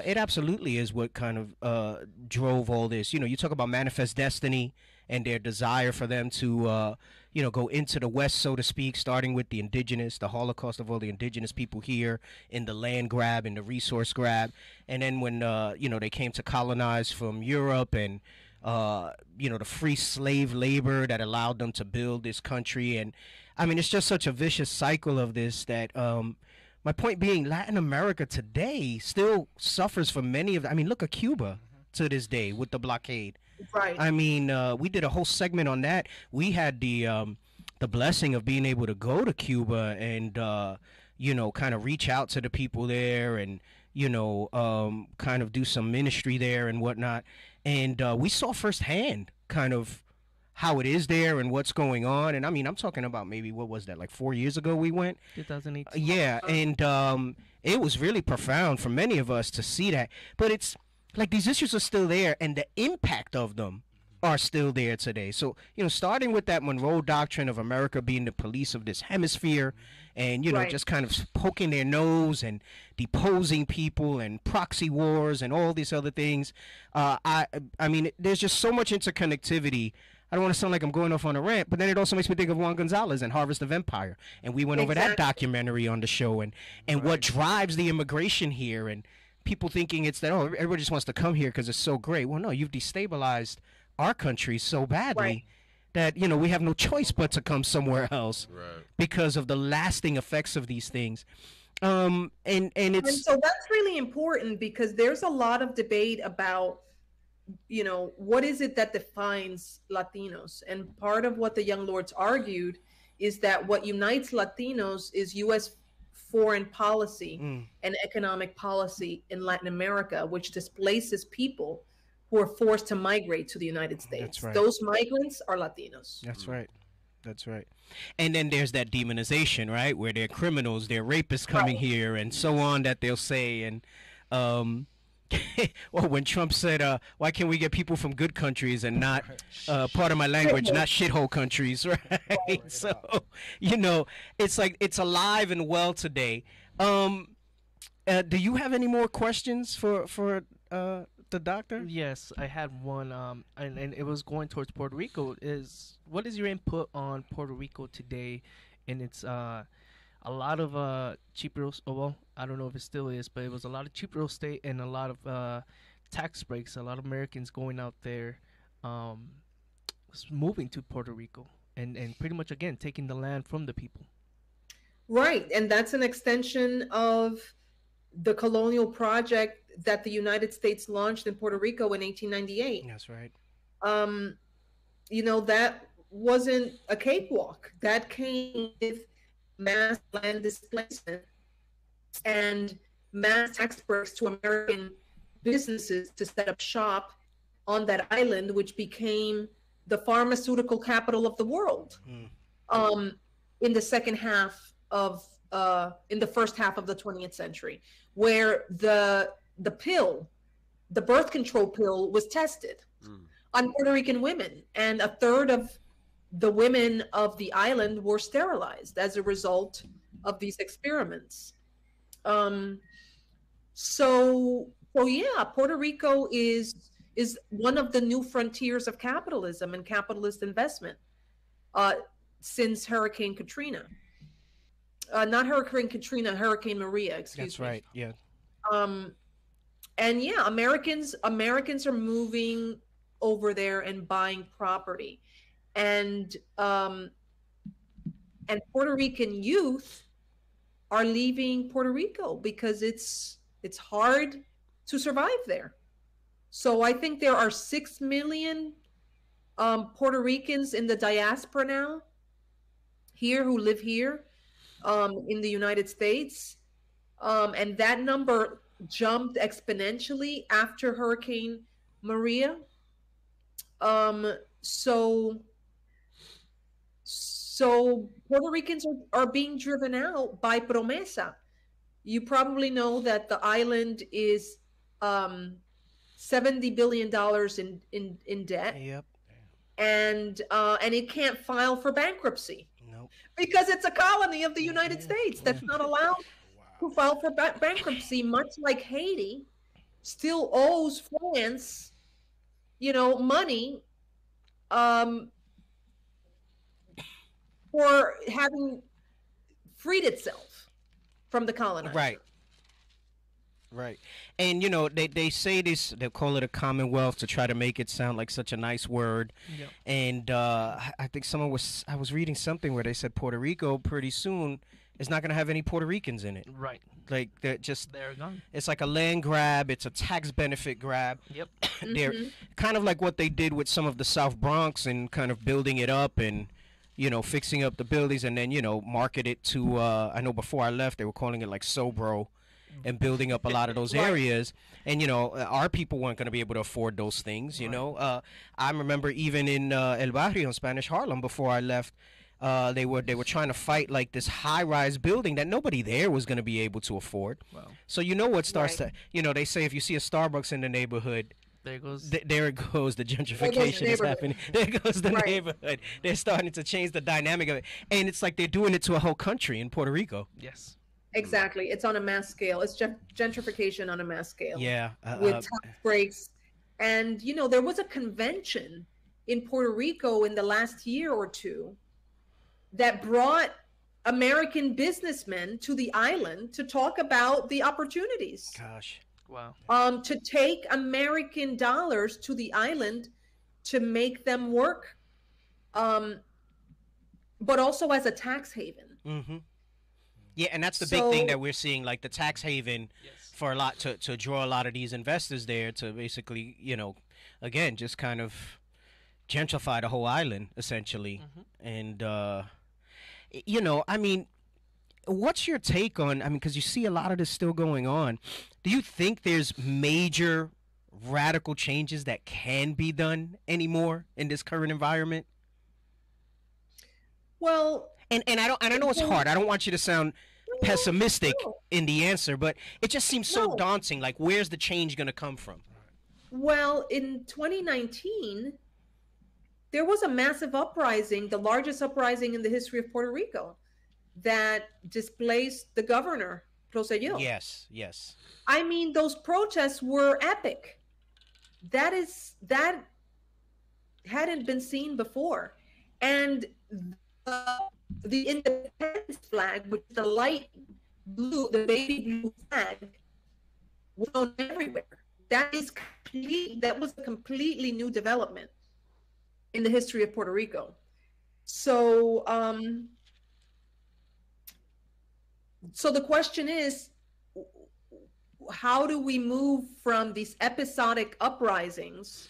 it absolutely is what kind of drove all this. You know, you talk about manifest destiny and their desire for them to, you know, go into the West, so to speak, starting with the indigenous, the Holocaust of all the indigenous people here, in the land grab and the resource grab. And then when, you know, they came to colonize from Europe and, you know, the free slave labor that allowed them to build this country. And I mean, it's just such a vicious cycle of this that, my point being, Latin America today still suffers from many of, I mean, look at Cuba to this day with the blockade. Right. I mean, we did a whole segment on that. We had the blessing of being able to go to Cuba and, you know, kind of reach out to the people there and, you know, kind of do some ministry there and whatnot. And we saw firsthand kind of how it is there and what's going on. And I mean, I'm talking about maybe, what was that, like 4 years ago we went? 2018. Yeah, and it was really profound for many of us to see that. But it's like these issues are still there, and the impact of them are still there today. So, you know, starting with that Monroe Doctrine of America being the police of this hemisphere and, you know, just kind of poking their nose and deposing people and proxy wars and all these other things. I mean, there's just so much interconnectivity. I don't want to sound like I'm going off on a rant, but then it also makes me think of Juan Gonzalez and Harvest of Empire. And we went over that documentary on the show and what drives the immigration here, and people thinking it's that, oh, everybody just wants to come here because it's so great. Well, no, you've destabilized our country so badly that, you know, we have no choice but to come somewhere else because of the lasting effects of these things. And so that's really important, because there's a lot of debate about you know, what is it that defines Latinos? And part of what the Young Lords argued is that what unites Latinos is U.S. foreign policy and economic policy in Latin America, which displaces people who are forced to migrate to the United States. That's right. Those migrants are Latinos. That's right. That's right. And then there's that demonization, right, where they're criminals, they're rapists coming here, and so on, that they'll say. And well, when Trump said, why can't we get people from good countries and not, part of my language, not shithole countries, right? So, you know, it's like it's alive and well today. Do you have any more questions for the doctor? Yes, I had one, and it was going towards Puerto Rico. What is your input on Puerto Rico today? And it's a lot of cheap real, well, I don't know if it still is, but it was a lot of cheap real estate and a lot of tax breaks. A lot of Americans going out there, moving to Puerto Rico, and pretty much again taking the land from the people. Right, and that's an extension of the colonial project that the United States launched in Puerto Rico in 1898. That's right. You know, that wasn't a cakewalk. That came with mass land displacement and mass tax breaks to American businesses to set up shop on that island, which became the pharmaceutical capital of the world. In the second half of in the first half of the 20th century, where the pill, the birth control pill, was tested on Puerto Rican women, and a third of the women of the island were sterilized as a result of these experiments. So yeah, Puerto Rico is one of the new frontiers of capitalism and capitalist investment since Hurricane Katrina. Not Hurricane Katrina, Hurricane Maria, excuse me. That's right, yeah. And yeah, Americans are moving over there and buying property. And Puerto Rican youth are leaving Puerto Rico because it's hard to survive there. So I think there are 6 million Puerto Ricans in the diaspora now here who live here in the United States. And that number jumped exponentially after Hurricane Maria. So Puerto Ricans are being driven out by Promesa. You probably know that the island is $70 billion in debt. Yep. And it can't file for bankruptcy. Nope. Because it's a colony of the United States that's not allowed to file for bankruptcy, much like Haiti still owes France, you know, money for having freed itself from the colonizer. Right. Right. And, you know, they say this, they call it a commonwealth to try to make it sound like such a nice word. Yep. And I think I was reading something where they said Puerto Rico pretty soon is not going to have any Puerto Ricans in it. Right. Like, they're gone. It's like a land grab. It's a tax benefit grab. Yep. They're kind of like what they did with some of the South Bronx and kind of building it up and, you know, fixing up the buildings and then, you know, market it to, I know before I left, they were calling it like Sobro and building up a lot of those areas. And, you know, our people weren't going to be able to afford those things, you know. I remember even in El Barrio in Spanish Harlem before I left, they were trying to fight like this high-rise building that nobody there was going to be able to afford. Wow. So you know what starts to, you know, they say if you see a Starbucks in the neighborhood, there goes. There it goes. The gentrification is happening. There goes the neighborhood. They're starting to change the dynamic of it, and it's like they're doing it to a whole country in Puerto Rico. Yes. Exactly. It's on a mass scale. It's gentrification on a mass scale. Yeah. With tax breaks. And, you know, there was a convention in Puerto Rico in the last year or two that brought American businessmen to the island to talk about the opportunities. Gosh. Wow. To take American dollars to the island to make them work, but also as a tax haven. Mm-hmm. Yeah, and that's the big thing that we're seeing, like the tax haven for a lot to draw a lot of these investors there to basically, you know, again, just kind of gentrify the whole island, essentially. And, you know, I mean, what's your take on, I mean, because you see a lot of this still going on. Do you think there's major radical changes that can be done anymore in this current environment? Well, and I know it's hard. I don't want you to sound pessimistic in the answer, but it just seems so daunting. Like, where's the change going to come from? Well, in 2019, there was a massive uprising, the largest uprising in the history of Puerto Rico, that displaced the governor, Rosselló. Yes, yes. I mean, those protests were epic. That hadn't been seen before. And the independence flag, which is the light blue, the baby blue flag, was on everywhere. That was a completely new development in the history of Puerto Rico. So, so the question is, how do we move from these episodic uprisings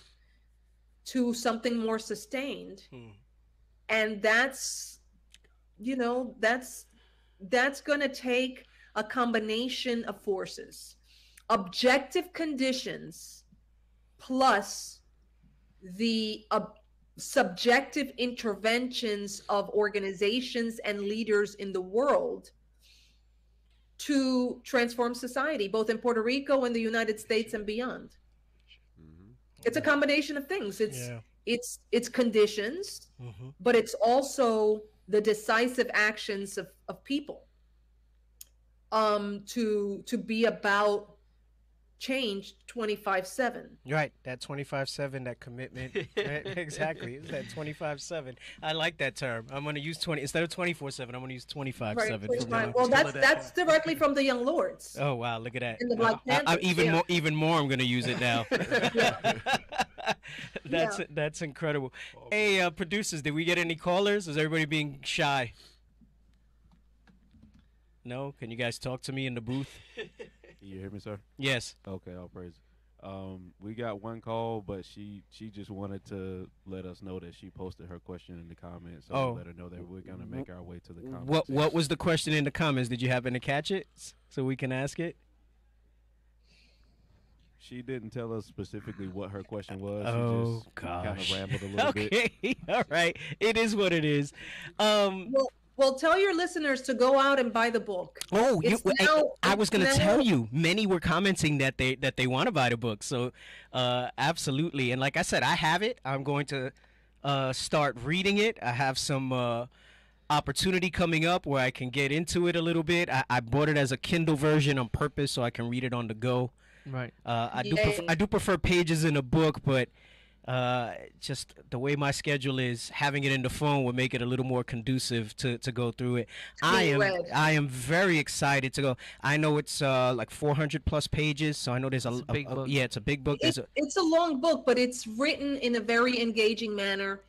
to something more sustained? And that's, you know, that's going to take a combination of forces, objective conditions, plus the subjective interventions of organizations and leaders in the world to transform society, both in Puerto Rico and the United States and beyond. It's a combination of things. It's conditions, but it's also the decisive actions of people to be about change 24/7. Right, that 24/7, that commitment. Right, exactly, it's that 24/7. I like that term. I'm going to use 20 instead of 24/7. I'm going to use 25/7. Right. Well, that's directly from the Young Lords. Oh wow, look at that. In the Black Panthers, even more. I'm going to use it now. That's incredible. Hey, producers, did we get any callers? Is everybody being shy? No? Can you guys talk to me in the booth? You hear me, sir? Yes. Okay, all praise. We got one call, but she just wanted to let us know that she posted her question in the comments. So we'll let her know that we're gonna make our way to the comments. What was the question in the comments? Did you happen to catch it so we can ask it? She didn't tell us specifically what her question was. Oh, she just kind of rambled a little bit. Okay, all right. It is what it is. Well, tell your listeners to go out and buy the book. Oh, I was going to tell you, many were commenting that they want to buy the book. So, absolutely. And like I said, I have it. I'm going to start reading it. I have some opportunity coming up where I can get into it a little bit. I bought it as a Kindle version on purpose so I can read it on the go. Right. I do prefer pages in a book, but just the way my schedule is, having it in the phone would make it a little more conducive to go through it. I am very excited to go. I know it's like 400 plus pages, so I know there's a big book. Yeah, it's a big book. It's a long book, but it's written in a very engaging manner.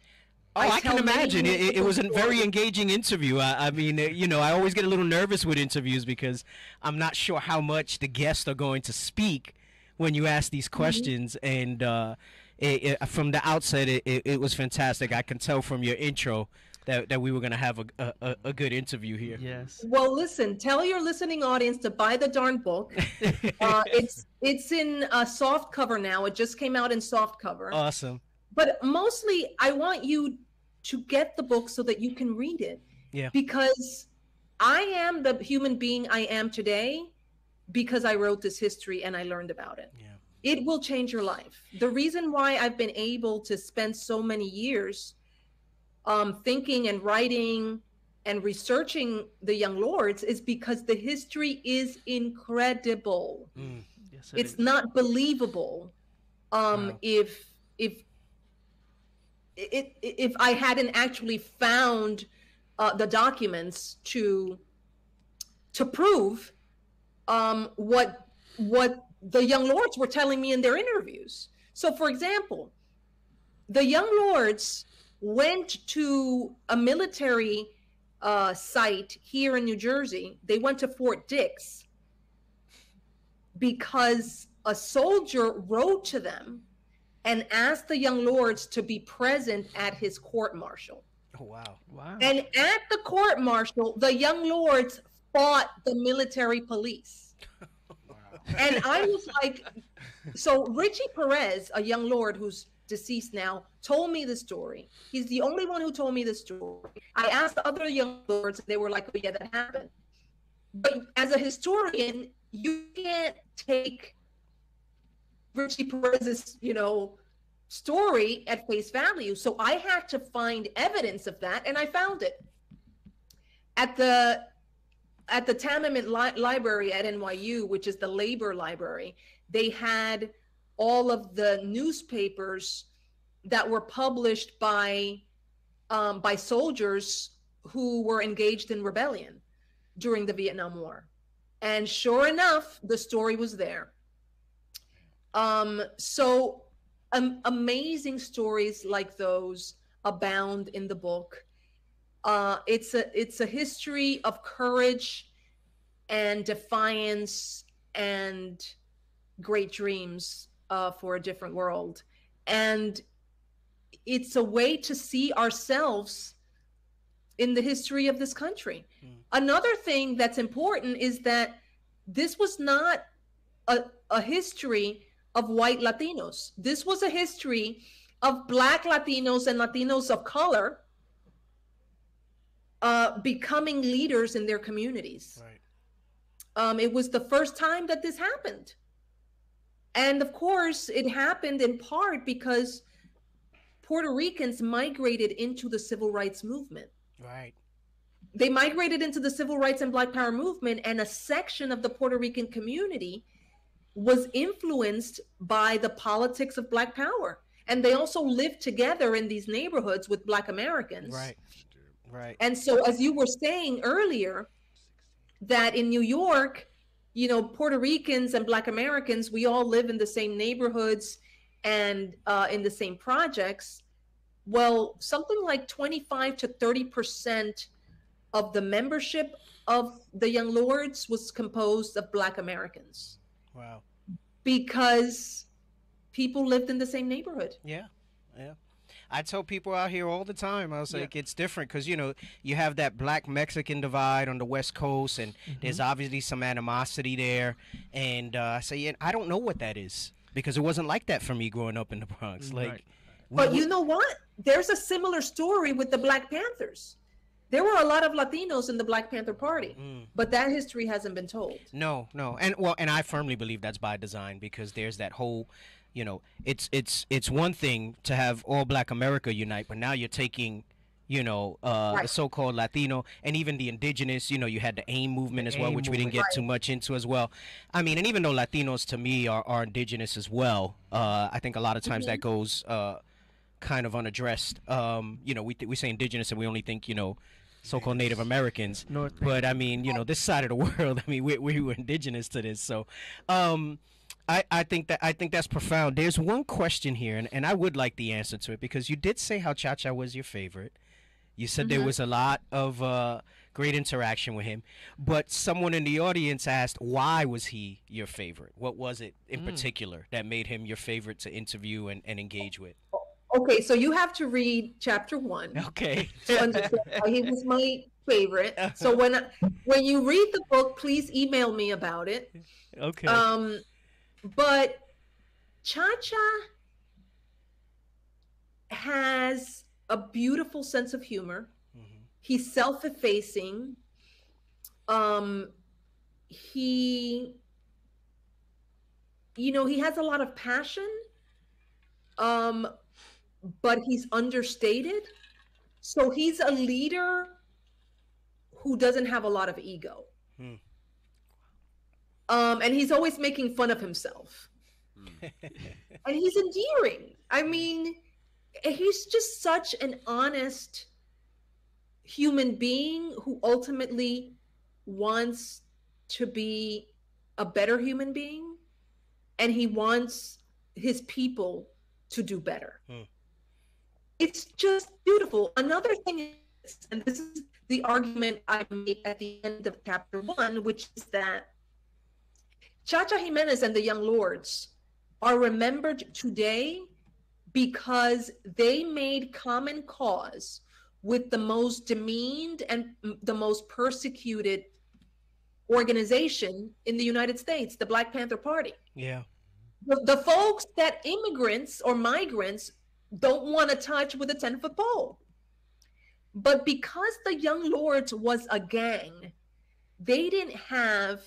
Oh, I can imagine. It was a very engaging interview. I mean, you know, I always get a little nervous with interviews because I'm not sure how much the guests are going to speak when you ask these questions. And from the outset, it was fantastic. I can tell from your intro that we were going to have a good interview here. Yes. Well, listen, tell your listening audience to buy the darn book. It's in soft cover now. It just came out in soft cover. Awesome. But mostly, I want you to get the book so that you can read it. Yeah. Because I am the human being I am today because I wrote this history and I learned about it. Yeah. It will change your life. The reason why I've been able to spend so many years thinking and writing and researching the Young Lords is because the history is incredible. Yes, it's not believable. Wow. If I hadn't actually found the documents to prove what the Young Lords were telling me in their interviews. So, for example, the Young Lords went to a military site here in New Jersey. They went to Fort Dix because a soldier wrote to them and asked the young lords to be present at his court-martial. Oh, wow. Wow. And at the court-martial, the young lords fought the military police. And I was like, so Richie Perez, a young lord who's deceased now, told me the story. He's the only one who told me the story. I asked the other young lords, they were like, oh, yeah, that happened. But as a historian, you can't take Richie Perez's, story at face value. So I had to find evidence of that, and I found it. At the Tamiment Library at NYU, which is the labor library, they had all of the newspapers that were published by soldiers who were engaged in rebellion during the Vietnam War. And sure enough, the story was there. Amazing stories like those abound in the book. It's a history of courage and defiance and great dreams for a different world. And it's a way to see ourselves in the history of this country. Another thing that's important is that this was not a history of white Latinos. This was a history of Black Latinos and Latinos of color becoming leaders in their communities. Right. It was the first time that this happened. And of course, it happened in part because Puerto Ricans migrated into the civil rights movement. Right. They migrated into the civil rights and Black Power movement, and a section of the Puerto Rican community was influenced by the politics of Black Power. And they also lived together in these neighborhoods with Black Americans. Right. Right. And so, as you were saying earlier, that in New York, Puerto Ricans and Black Americans, we all live in the same neighborhoods and in the same projects. Well, something like 25 to 30% of the membership of the Young Lords was composed of Black Americans. Wow. Because people lived in the same neighborhood. Yeah. Yeah. I tell people out here all the time, I was like, it's different because, you have that Black Mexican divide on the West Coast, and there's obviously some animosity there. And I say, yeah, I don't know what that is because it wasn't like that for me growing up in the Bronx. Like, But you know what? There's a similar story with the Black Panthers. There were a lot of Latinos in the Black Panther Party, but that history hasn't been told. No. And I firmly believe that's by design because there's that whole, it's one thing to have all Black America unite, but now you're taking, the so-called Latino and even the indigenous, you had the AIM movement as well, which we didn't get too much into as well. I mean, and even though Latinos to me are indigenous as well, I think a lot of times that goes kind of unaddressed. We say indigenous and we only think, so-called Native Americans. But I mean, this side of the world, I mean, we were indigenous to this. So I think that's profound. There's one question here, and I would like the answer to it because you did say how Cha-Cha was your favorite. You said there was a lot of great interaction with him, but someone in the audience asked, why was he your favorite? What was it in particular that made him your favorite to interview and engage with? Okay, so you have to read chapter 1. Okay. To understand why he was my favorite. So when you read the book, please email me about it. Okay. But Cha-Cha has a beautiful sense of humor. He's self-effacing. He has a lot of passion. But he's understated. So he's a leader who doesn't have a lot of ego. And he's always making fun of himself. And he's endearing. I mean, he's just such an honest human being who ultimately wants to be a better human being. And he wants his people to do better. It's just beautiful. Another thing is, and this is the argument I made at the end of chapter 1, which is that Cha-Cha Jimenez and the Young Lords are remembered today because they made common cause with the most demeaned and the most persecuted organization in the United States, the Black Panther Party. Yeah. The folks that immigrants or migrants don't want to touch with a 10-foot pole. But because the Young Lords was a gang, they didn't have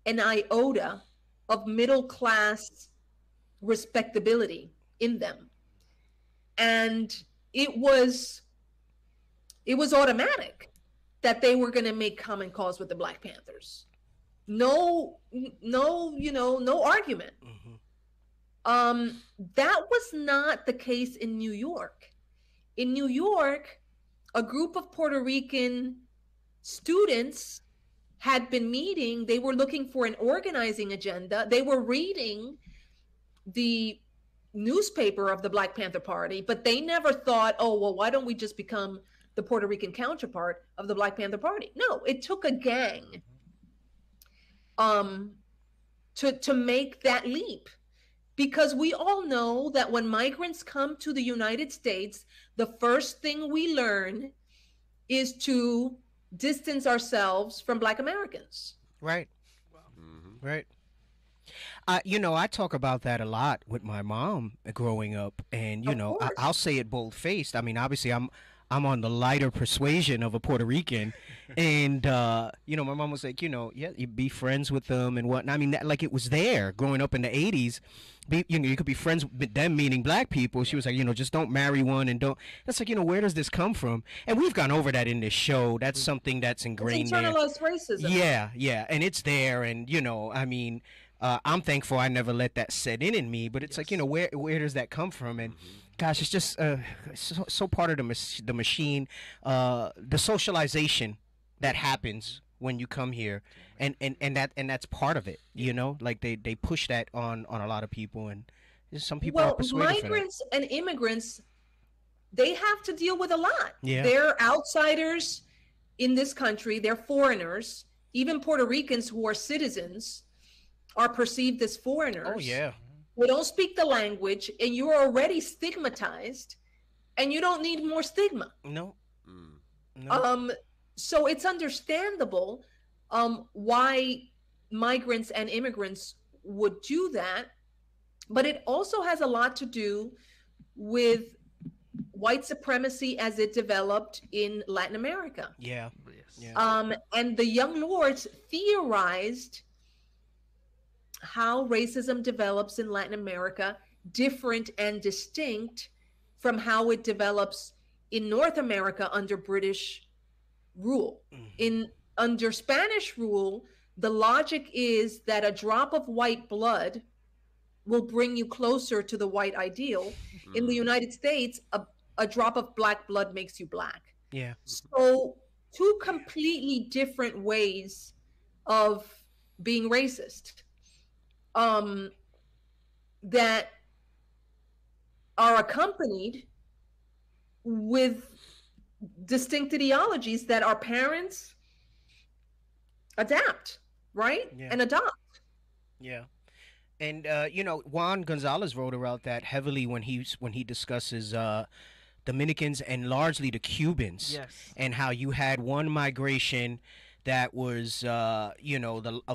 an iota of middle class respectability in them. And it was automatic that they were going to make common cause with the Black Panthers. No argument. That was not the case in New York. In New York, a group of Puerto Rican students had been meeting. They were looking for an organizing agenda. They were reading the newspaper of the Black Panther Party, but they never thought, oh, well, why don't we just become the Puerto Rican counterpart of the Black Panther Party? No, it took a gang to make that leap. Because we all know that when migrants come to the United States, the first thing we learn is to distance ourselves from Black Americans. Right. Right. I talk about that a lot with my mom growing up, and I'll say it bold-faced. I mean, obviously, I'm on the lighter persuasion of a Puerto Rican, and my mom was like, yeah, you be friends with them and whatnot. I mean, like it was there growing up in the '80s. You could be friends with them, meaning Black people. She was like, just don't marry one and don't. That's like, where does this come from? And we've gone over that in this show. That's something that's ingrained there. Internalized racism. Yeah, and it's there, and I mean. I'm thankful I never let that set in me, but it's like, where does that come from? And gosh, it's just so part of the machine, the socialization that happens when you come here, and that's part of it, like they push that on a lot of people, and some people are persuaded. Migrants and immigrants, they have to deal with a lot. Yeah. They're outsiders in this country. They're foreigners. Even Puerto Ricans who are citizens are perceived as foreigners. Oh, yeah. We don't speak the language, and you're already stigmatized, and you don't need more stigma. No. So it's understandable why migrants and immigrants would do that, but it also has a lot to do with white supremacy as it developed in Latin America. Yeah. And the Young Lords theorized how racism develops in Latin America, different and distinct from how it develops in North America under British rule. Under Spanish rule, the logic is that a drop of white blood will bring you closer to the white ideal. In the United States, a drop of Black blood makes you Black. Yeah. So two completely different ways of being racist. That are accompanied with distinct ideologies that our parents adapt, right? Yeah. And adopt. Yeah. And Juan Gonzalez wrote about that heavily when he discusses Dominicans and largely the Cubans. Yes. And how you had one migration that was, of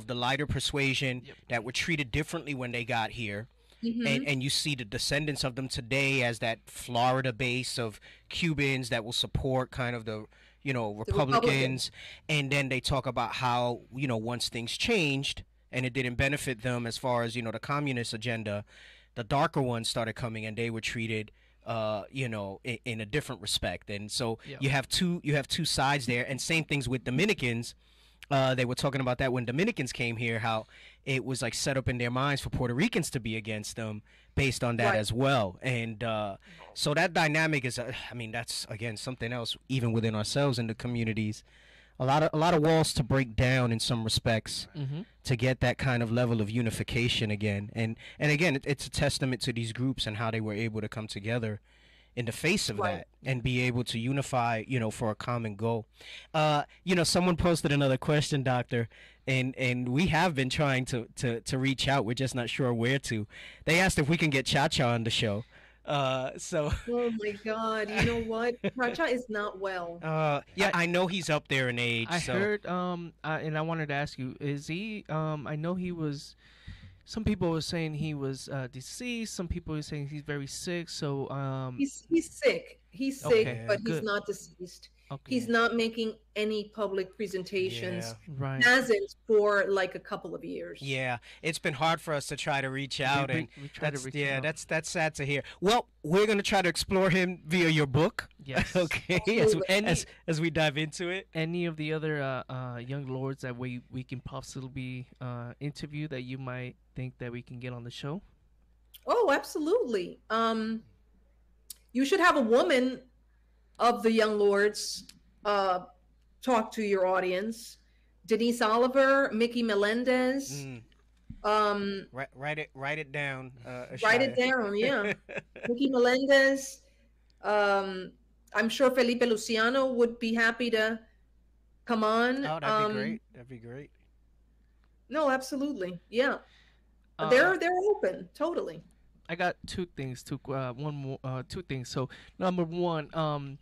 the lighter persuasion, that were treated differently when they got here. And you see the descendants of them today as that Florida base of Cubans that will support kind of the Republicans. And then they talk about how, once things changed and it didn't benefit them as far as, the communist agenda, the darker ones started coming and they were treated in a different respect. And so you have two sides there, and same things with Dominicans. They were talking about that when Dominicans came here, how it was like set up in their minds for Puerto Ricans to be against them based on that as well. And so that dynamic is, that's again something else even within ourselves in the communities. A lot of walls to break down in some respects to get that kind of level of unification again. And again, it's a testament to these groups and how they were able to come together in the face of that and be able to unify, for a common goal. Someone posted another question, Doctor, and we have been trying to reach out. We're just not sure where to. They asked if we can get Cha-Cha on the show. So. Oh my God! You know what? Racha is not well. Yeah, I know he's up there in age. I so. heard, and I wanted to ask you, is he? I know he was. Some people were saying he was deceased. Some people were saying he's very sick. So he's sick. He's sick, Okay, but he's good. not deceased. Okay. He's not making any public presentations. Yeah. Right. Hasn't for like a couple of years. Yeah, it's been hard for us to try to reach out, and we try to that's reach yeah, out. that's sad to hear. Well, we're gonna try to explore him via your book. Yes. Okay. As we dive into it. Any of the other young lords that we can possibly interview that you might think that we can get on the show? Oh, absolutely. You should have a woman of the young lords talk to your audience. Denise Oliver, Mickey Melendez. Write it down. Write it down, yeah. Mickey Melendez. I'm sure Felipe Luciano would be happy to come on. Oh, that'd be great. That'd be great. No, absolutely, yeah. They're open, totally. I got two things. Two things. So number one,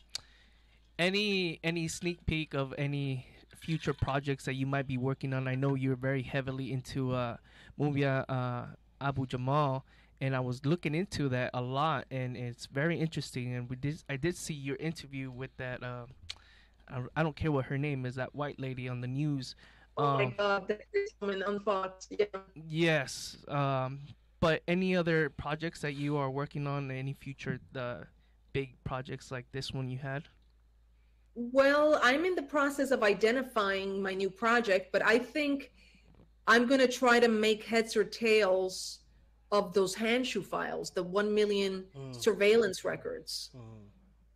any sneak peek of any future projects that you might be working on? I know you're very heavily into Mumia Abu Jamal, and I was looking into that a lot, and it's very interesting. And I did see your interview with that. I don't care what her name is. That white lady on the news. Oh my God, that woman on Fox. Yeah. Yes. But any other projects that you are working on? Any future big projects like this one you had? Well, I'm in the process of identifying my new project, but I think I'm going to try to make heads or tails of those handshoe files, the 1 million surveillance records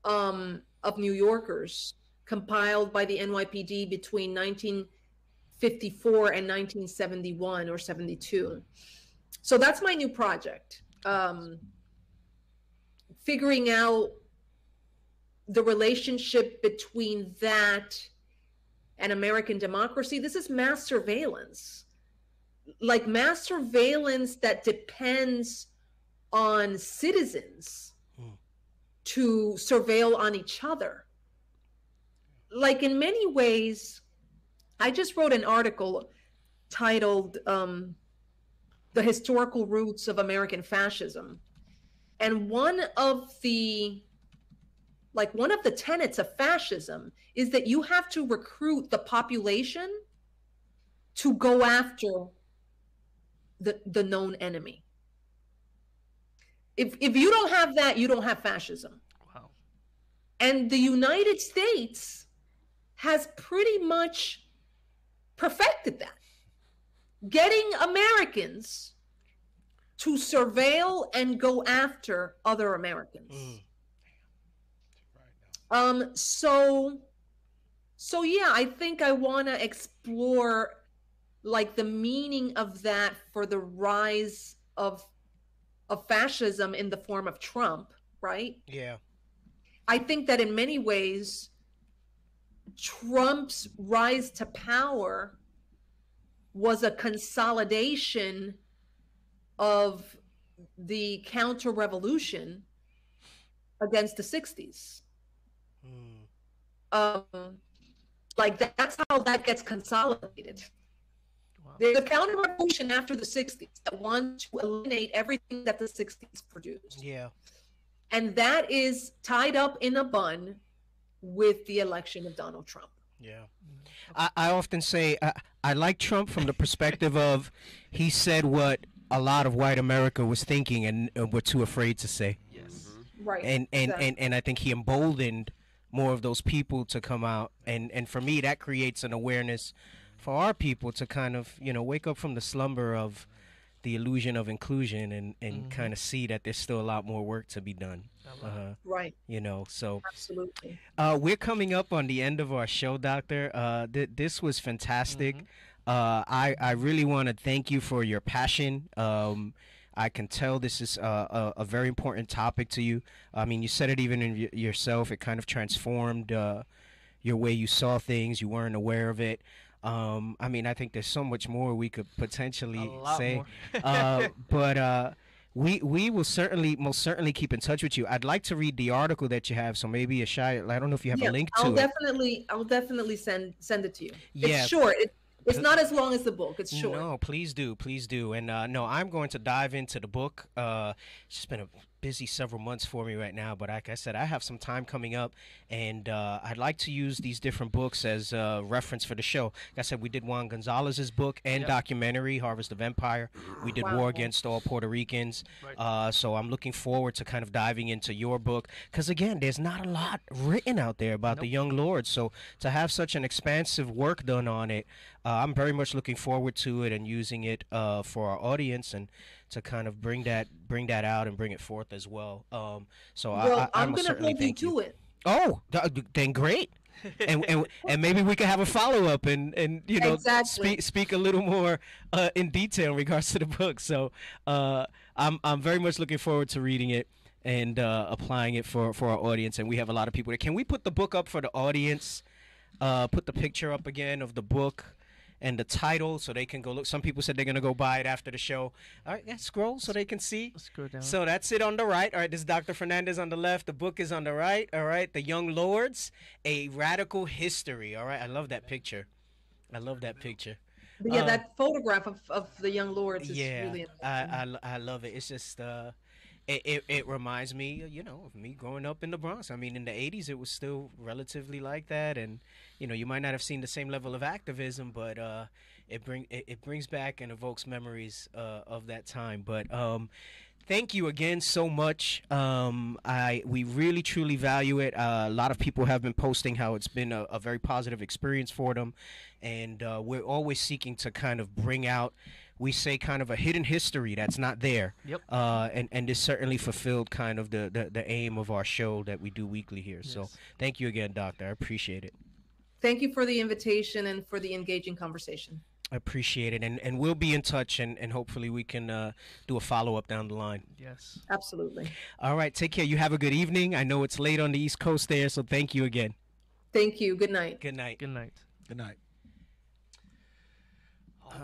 of New Yorkers compiled by the NYPD between 1954 and 1971 or 72. So that's my new project. Figuring out the relationship between that and American democracy. This is mass surveillance, like mass surveillance that depends on citizens to surveil on each other. Like in many ways, I just wrote an article titled The Historical Roots of American Fascism. And one of the tenets of fascism is that you have to recruit the population to go after the known enemy. If you don't have that, you don't have fascism. Wow. And the United States has pretty much perfected that. Getting Americans to surveil and go after other Americans. So yeah, I think I want to explore like the meaning of that for the rise of fascism in the form of Trump, right? Yeah. I think that in many ways, Trump's rise to power was a consolidation of the counter-revolution against the 60s. Like that's how that gets consolidated. Wow. There's a counter-revolution after the 60s that wants to eliminate everything that the 60s produced. Yeah. And that is tied up in a bun with the election of Donald Trump. Yeah. I often say I like Trump from the perspective of he said what a lot of white America was thinking and were too afraid to say. Yes. Right. And I think he emboldened more of those people to come out, and for me that creates an awareness for our people to kind of, you know, wake up from the slumber of the illusion of inclusion and kind of see that there's still a lot more work to be done. Right. You know, so absolutely. We're coming up on the end of our show, Doctor. This was fantastic. I really want to thank you for your passion. I can tell this is a very important topic to you. I mean, you said it even in yourself. It kind of transformed your way you saw things. You weren't aware of it. I mean, I think there's so much more we could potentially say. We will most certainly keep in touch with you. I'd like to read the article that you have, so maybe Ishaiah, I don't know if you have a link to it. I'll definitely send it to you. Yeah. It's short. It's not as long as the book. It's short. No, please do. And no, I'm going to dive into the book. It's just been a busy several months for me right now, but like I said, I have some time coming up, and I'd like to use these different books as reference for the show. Like I said, we did Juan Gonzalez's book and documentary, Harvest of Empire. We did War Against All Puerto Ricans. So I'm looking forward to kind of diving into your book, because again, there's not a lot written out there about the young lords. So to have such an expansive work done on it, I'm very much looking forward to it and using it for our audience and to kind of bring that out and bring it forth as well. I'm going to hold you to it. Oh, then great. and maybe we could have a follow up and you know speak a little more in detail in regards to the book. So I'm very much looking forward to reading it and applying it for our audience. And we have a lot of people there. Can we put the book up for the audience? Put the picture up again of the book and the title so they can go look. Some people said they're going to go buy it after the show. All right, yeah, scroll so they can see. Scroll down. So that's it on the right. All right, this is Dr. Fernandez on the left. The book is on the right. All right, The Young Lords, A Radical History. All right, I love that picture. But yeah, that photograph of the young lords is really amazing. I love it. It's just it reminds me, you know, of me growing up in the Bronx. I mean, in the 80s, it was still relatively like that, and you know, you might not have seen the same level of activism, but it brings back and evokes memories of that time. But thank you again so much. We really truly value it. A lot of people have been posting how it's been a very positive experience for them, and we're always seeking to kind of bring out, we say, kind of a hidden history that's not there. Yep. And this certainly fulfilled kind of the aim of our show that we do weekly here. Yes. So thank you again, Doctor. I appreciate it. Thank you for the invitation and for the engaging conversation. I appreciate it. And we'll be in touch, and hopefully we can do a follow-up down the line. Yes. Absolutely. All right. Take care. You have a good evening. I know it's late on the East Coast there, so thank you again. Thank you. Good night. Good night. Good night. Good night.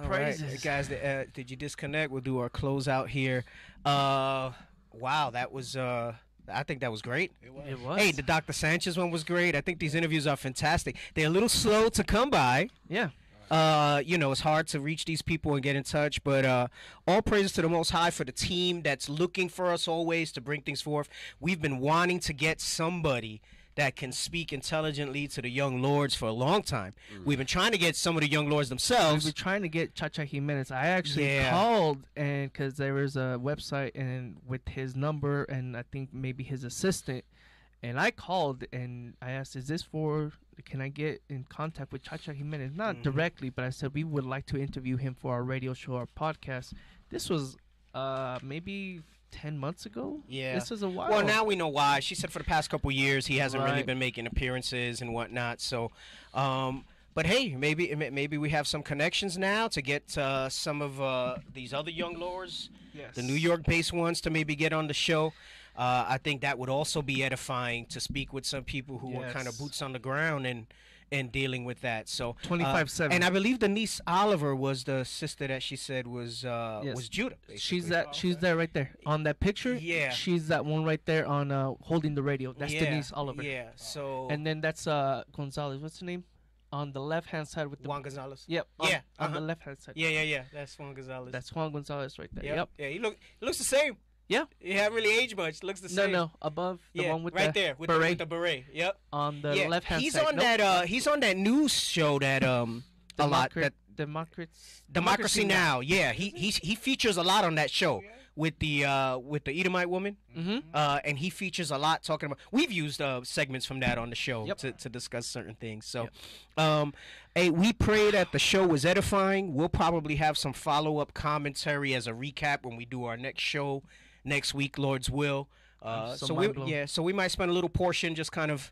All right, guys, did you disconnect? We'll do our closeout here. Wow, that was I think that was great. It was. Hey, the Dr. Sanchez one was great. I think these interviews are fantastic. They're a little slow to come by. Yeah. You know, it's hard to reach these people and get in touch, but all praises to the Most High for the team that's looking for us always to bring things forth. We've been wanting to get somebody that can speak intelligently to the young lords for a long time. We've been trying to get some of the young lords themselves. We've been trying to get Chacha Jimenez. I actually called, and because there was a website and with his number and I think maybe his assistant, and I called and I asked, can I get in contact with Chacha Jimenez? Not directly, but I said we would like to interview him for our radio show, our podcast. This was maybe 10 months ago. Yeah, this is a while. Well, now we know why. She said for the past couple years he hasn't really been making appearances and whatnot. So, but hey, maybe we have some connections now to get some of these other young lords, the New York-based ones, to maybe get on the show. I think that would also be edifying to speak with some people who are kind of boots on the ground and dealing with that. So 25/7. And I believe Denise Oliver was the sister that she said was Judah. Basically. She's there right there on that picture. Yeah, she's that one right there on holding the radio. That's Denise Oliver. Yeah. So and then that's Gonzalez. What's the name? On the left hand side with the Juan Gonzalez. Yep. On the left hand side. Yeah. That's Juan Gonzalez. That's Juan Gonzalez right there. Yep. Yeah. He looks the same. Yeah. He haven't really aged much. Looks the same. No. Above the one with right the there with beret. The beret. Yep. On the left hand he's side. On that. He's on that news show that a lot. That Democracy Now. Yeah. He features a lot on that show with the Edomite woman. And he features a lot talking about. We've used segments from that on the show to discuss certain things. So, hey, we pray that the show was edifying. We'll probably have some follow-up commentary as a recap when we do our next show next week, Lord's will. So we might spend a little portion just kind of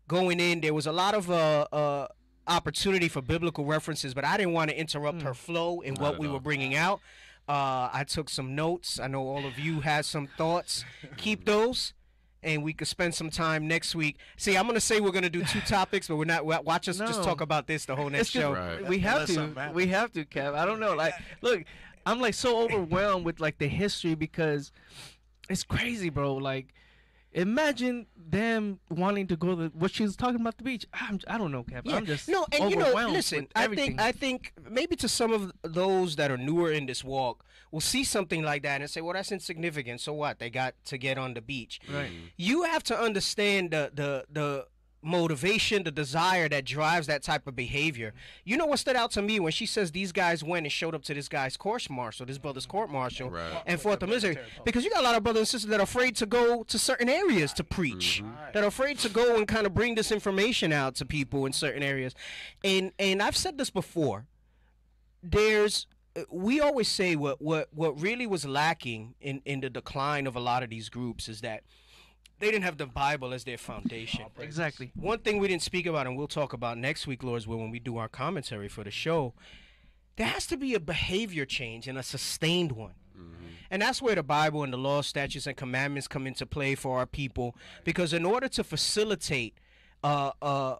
going in. There was a lot of opportunity for biblical references, but I didn't want to interrupt her flow in what we were bringing out. I took some notes. I know all of you had some thoughts. Keep those, and we could spend some time next week. See, I'm going to say we're going to do 2 topics, but we're not. Watch us just talk about this the whole next show. We have to. We have to, Kev. I don't know. Like, look, I'm like so overwhelmed with like the history because it's crazy, bro. Like, imagine them wanting to go to what she was talking about the beach. I don't know, Kevin. Yeah. I'm just no, and listen. everything. I think maybe to some of those that are newer in this walk will see something like that and say, "Well, that's insignificant. So what? They got to get on the beach." Right. You have to understand the motivation, the desire that drives that type of behavior. You know what stood out to me when she says these guys went and showed up to this guy's court martial, this brother's court martial, and fought the misery. Because you got a lot of brothers and sisters that are afraid to go to certain areas to preach, that are afraid to go and kind of bring this information out to people in certain areas. And I've said this before. We always say what really was lacking in the decline of a lot of these groups is that they didn't have the Bible as their foundation. Exactly. One thing we didn't speak about, and we'll talk about next week, Lord's will, when we do our commentary for the show, there has to be a behavior change and a sustained one. And that's where the Bible and the law, statutes, and commandments come into play for our people. Because in order to facilitate a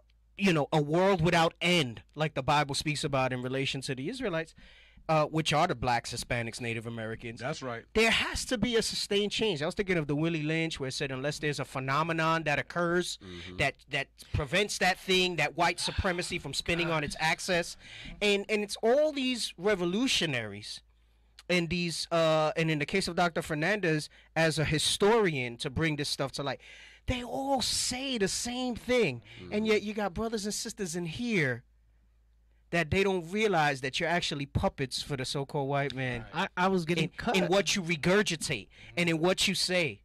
world without end, like the Bible speaks about in relation to the Israelites, which are the blacks, Hispanics, Native Americans. That's right. There has to be a sustained change. I was thinking of the Willie Lynch, where it said unless there's a phenomenon that occurs that prevents that thing, that white supremacy from spinning on its axis, and it's all these revolutionaries, and these and in the case of Dr. Fernandez, as a historian, to bring this stuff to light, they all say the same thing, and yet you got brothers and sisters in here that they don't realize that you're actually puppets for the so-called white man. I was getting cut in what you regurgitate and in what you say.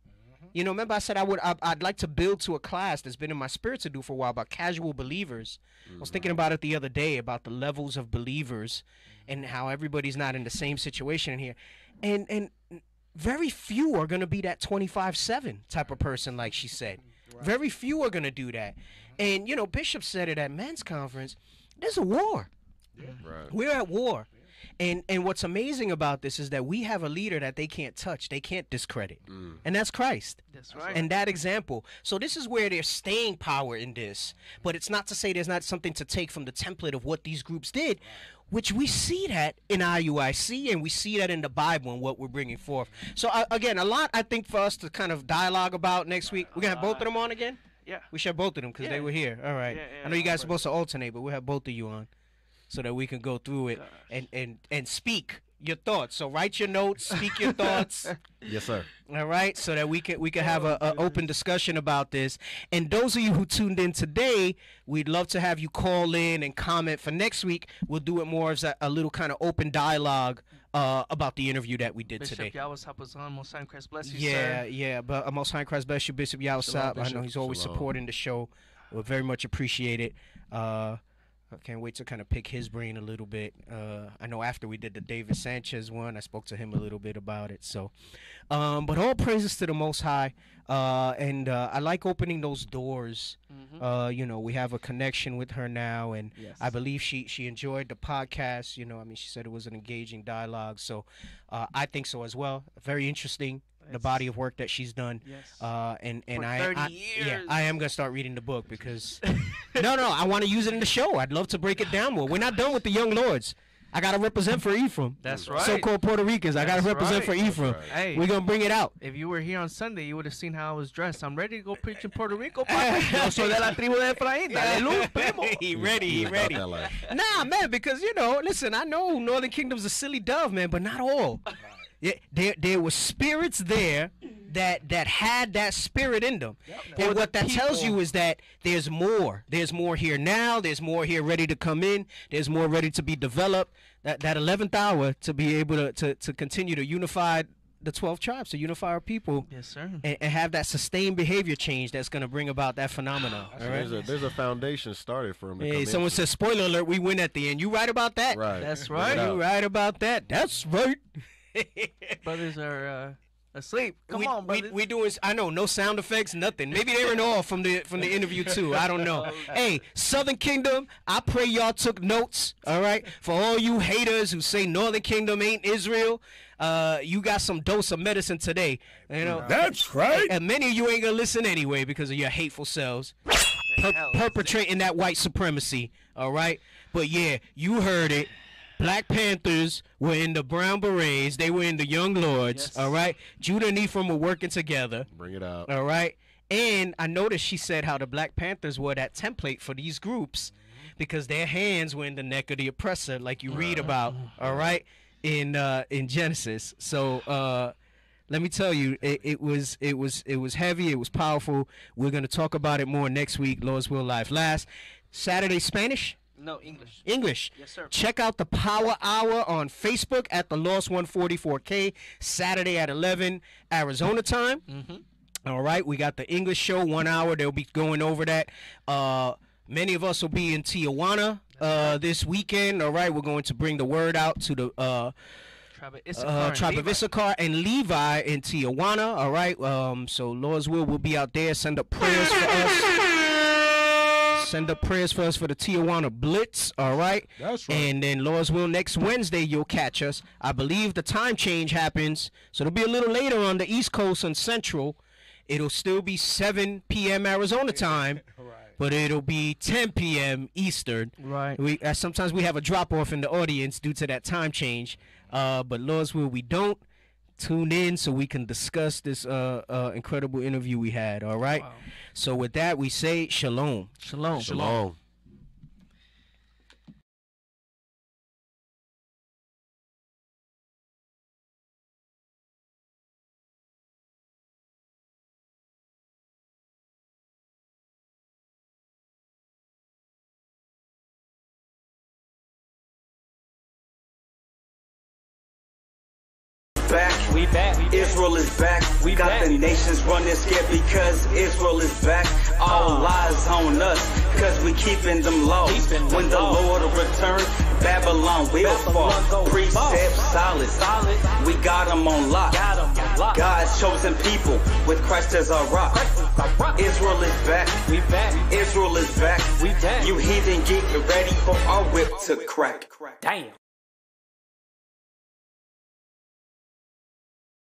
You know, remember I said I'd like to build to a class that's been in my spirit to do for a while about casual believers. I was thinking about it the other day about the levels of believers and how everybody's not in the same situation in here, and very few are going to be that 24/7 type of person, like she said. Very few are going to do that. And you know, Bishop said it at men's conference. There's a war. We're at war. And what's amazing about this is that we have a leader that they can't touch, they can't discredit. And that's Christ. That's right. And that example. So this is where there's staying power in this. But it's not to say there's not something to take from the template of what these groups did, which we see that in IUIC and we see that in the Bible and what we're bringing forth. So again, a lot I think for us to kind of dialogue about next week. We're going to have both of them on again? Yeah. We should have both of them because they were here. All right. I know you guys are supposed to alternate, but we'll have both of you on so that we can go through it and speak your thoughts. So write your notes, speak your thoughts. Yes, sir. All right, so that we can have an open discussion about this. And those of you who tuned in today, we'd love to have you call in and comment for next week. We'll do it more as a little kind of open dialogue about the interview that we did Bishop today. Bishop Yawasap Most High in Christ bless you, sir. Yeah, but Most High in Christ bless you, Bishop Yawasap. I know he's always supporting the show. We very much appreciate it. I can't wait to kind of pick his brain a little bit. I know after we did the David Sanchez one, I spoke to him a little bit about it. So, but all praises to the Most High. And I like opening those doors. You know, we have a connection with her now, and I believe she enjoyed the podcast. You know, I mean, she said it was an engaging dialogue. So I think so as well. Very interesting. The body of work that she's done, and For I 30 years. I am gonna start reading the book because no, I want to use it in the show. I'd love to break it down more. We're not done with the young lords. I gotta represent for Ephraim. That's right. So-called Puerto Ricans. I gotta represent for Ephraim. Hey, we're gonna bring it out. If you were here on Sunday, you would have seen how I was dressed. I'm ready to go preach in Puerto Rico. Yo soy de la tribu de Efraín. Dale luz, primo. He ready. Nah, man, because you know, listen, I know Northern Kingdom's a silly dove, man, but not all. Yeah, there were spirits there that had that spirit in them. And what that tells you is that there's more. There's more here now. There's more here ready to come in. There's more ready to be developed. That 11th hour to be able to continue to unify the 12 tribes, to unify our people. Yes, sir. And have that sustained behavior change that's going to bring about that phenomenon. All right? There's a foundation started for them. Hey, someone says, spoiler alert, we win at the end. You right about that? Right. That's right. You right about that? That's right. Brothers are asleep. Come on, brothers. We doing. I know, no sound effects, nothing. Maybe they were in awe from the interview too. I don't know. Hey, Southern Kingdom, I pray y'all took notes. All right, for all you haters who say Northern Kingdom ain't Israel, you got some dose of medicine today. You know that's right. And many of you ain't gonna listen anyway because of your hateful selves perpetrating that white supremacy. All right, but yeah, you heard it. Black Panthers were in the Brown Berets. They were in the Young Lords. Yes. All right. Judah and Ephraim were working together. Bring it out. All right. And I noticed she said how the Black Panthers were that template for these groups because their hands were in the neck of the oppressor, like you read about. All right. In Genesis. So let me tell you, it was heavy. It was powerful. We're gonna talk about it more next week. Lord's will, life last. Saturday Spanish. No, English. English. Yes, sir. Check out the Power Hour on Facebook at the Lost 144K, Saturday at 11 Arizona time. All right, we got the English show, 1 hour. They'll be going over that. Many of us will be in Tijuana this weekend. All right, we're going to bring the word out to the Tribe of Issachar and Levi in Tijuana. All right, so Lord's will, we'll be out there. Send up prayers for us. Send up prayers for us for the Tijuana Blitz, all right? That's right. And then Lord's will, next Wednesday you'll catch us. I believe the time change happens, so it'll be a little later on the East Coast and Central. It'll still be 7 p.m. Arizona time, but it'll be 10 p.m. Eastern. Right. Sometimes we have a drop-off in the audience due to that time change, but Lord's will, we don't. Tune in so we can discuss this incredible interview we had, all right? Wow. So with that, we say shalom. Shalom. Shalom. Back. We back. Israel is back. We got back. The nations running scared because Israel is back. All eyes on us because we keeping them laws. When the Lord return, Babylon will fall. Precepts solid. We got them on lock. God's chosen people with Christ as our rock. Israel is back. We back. Israel is back. We back. You heathen, get ready for our whip to crack. Damn.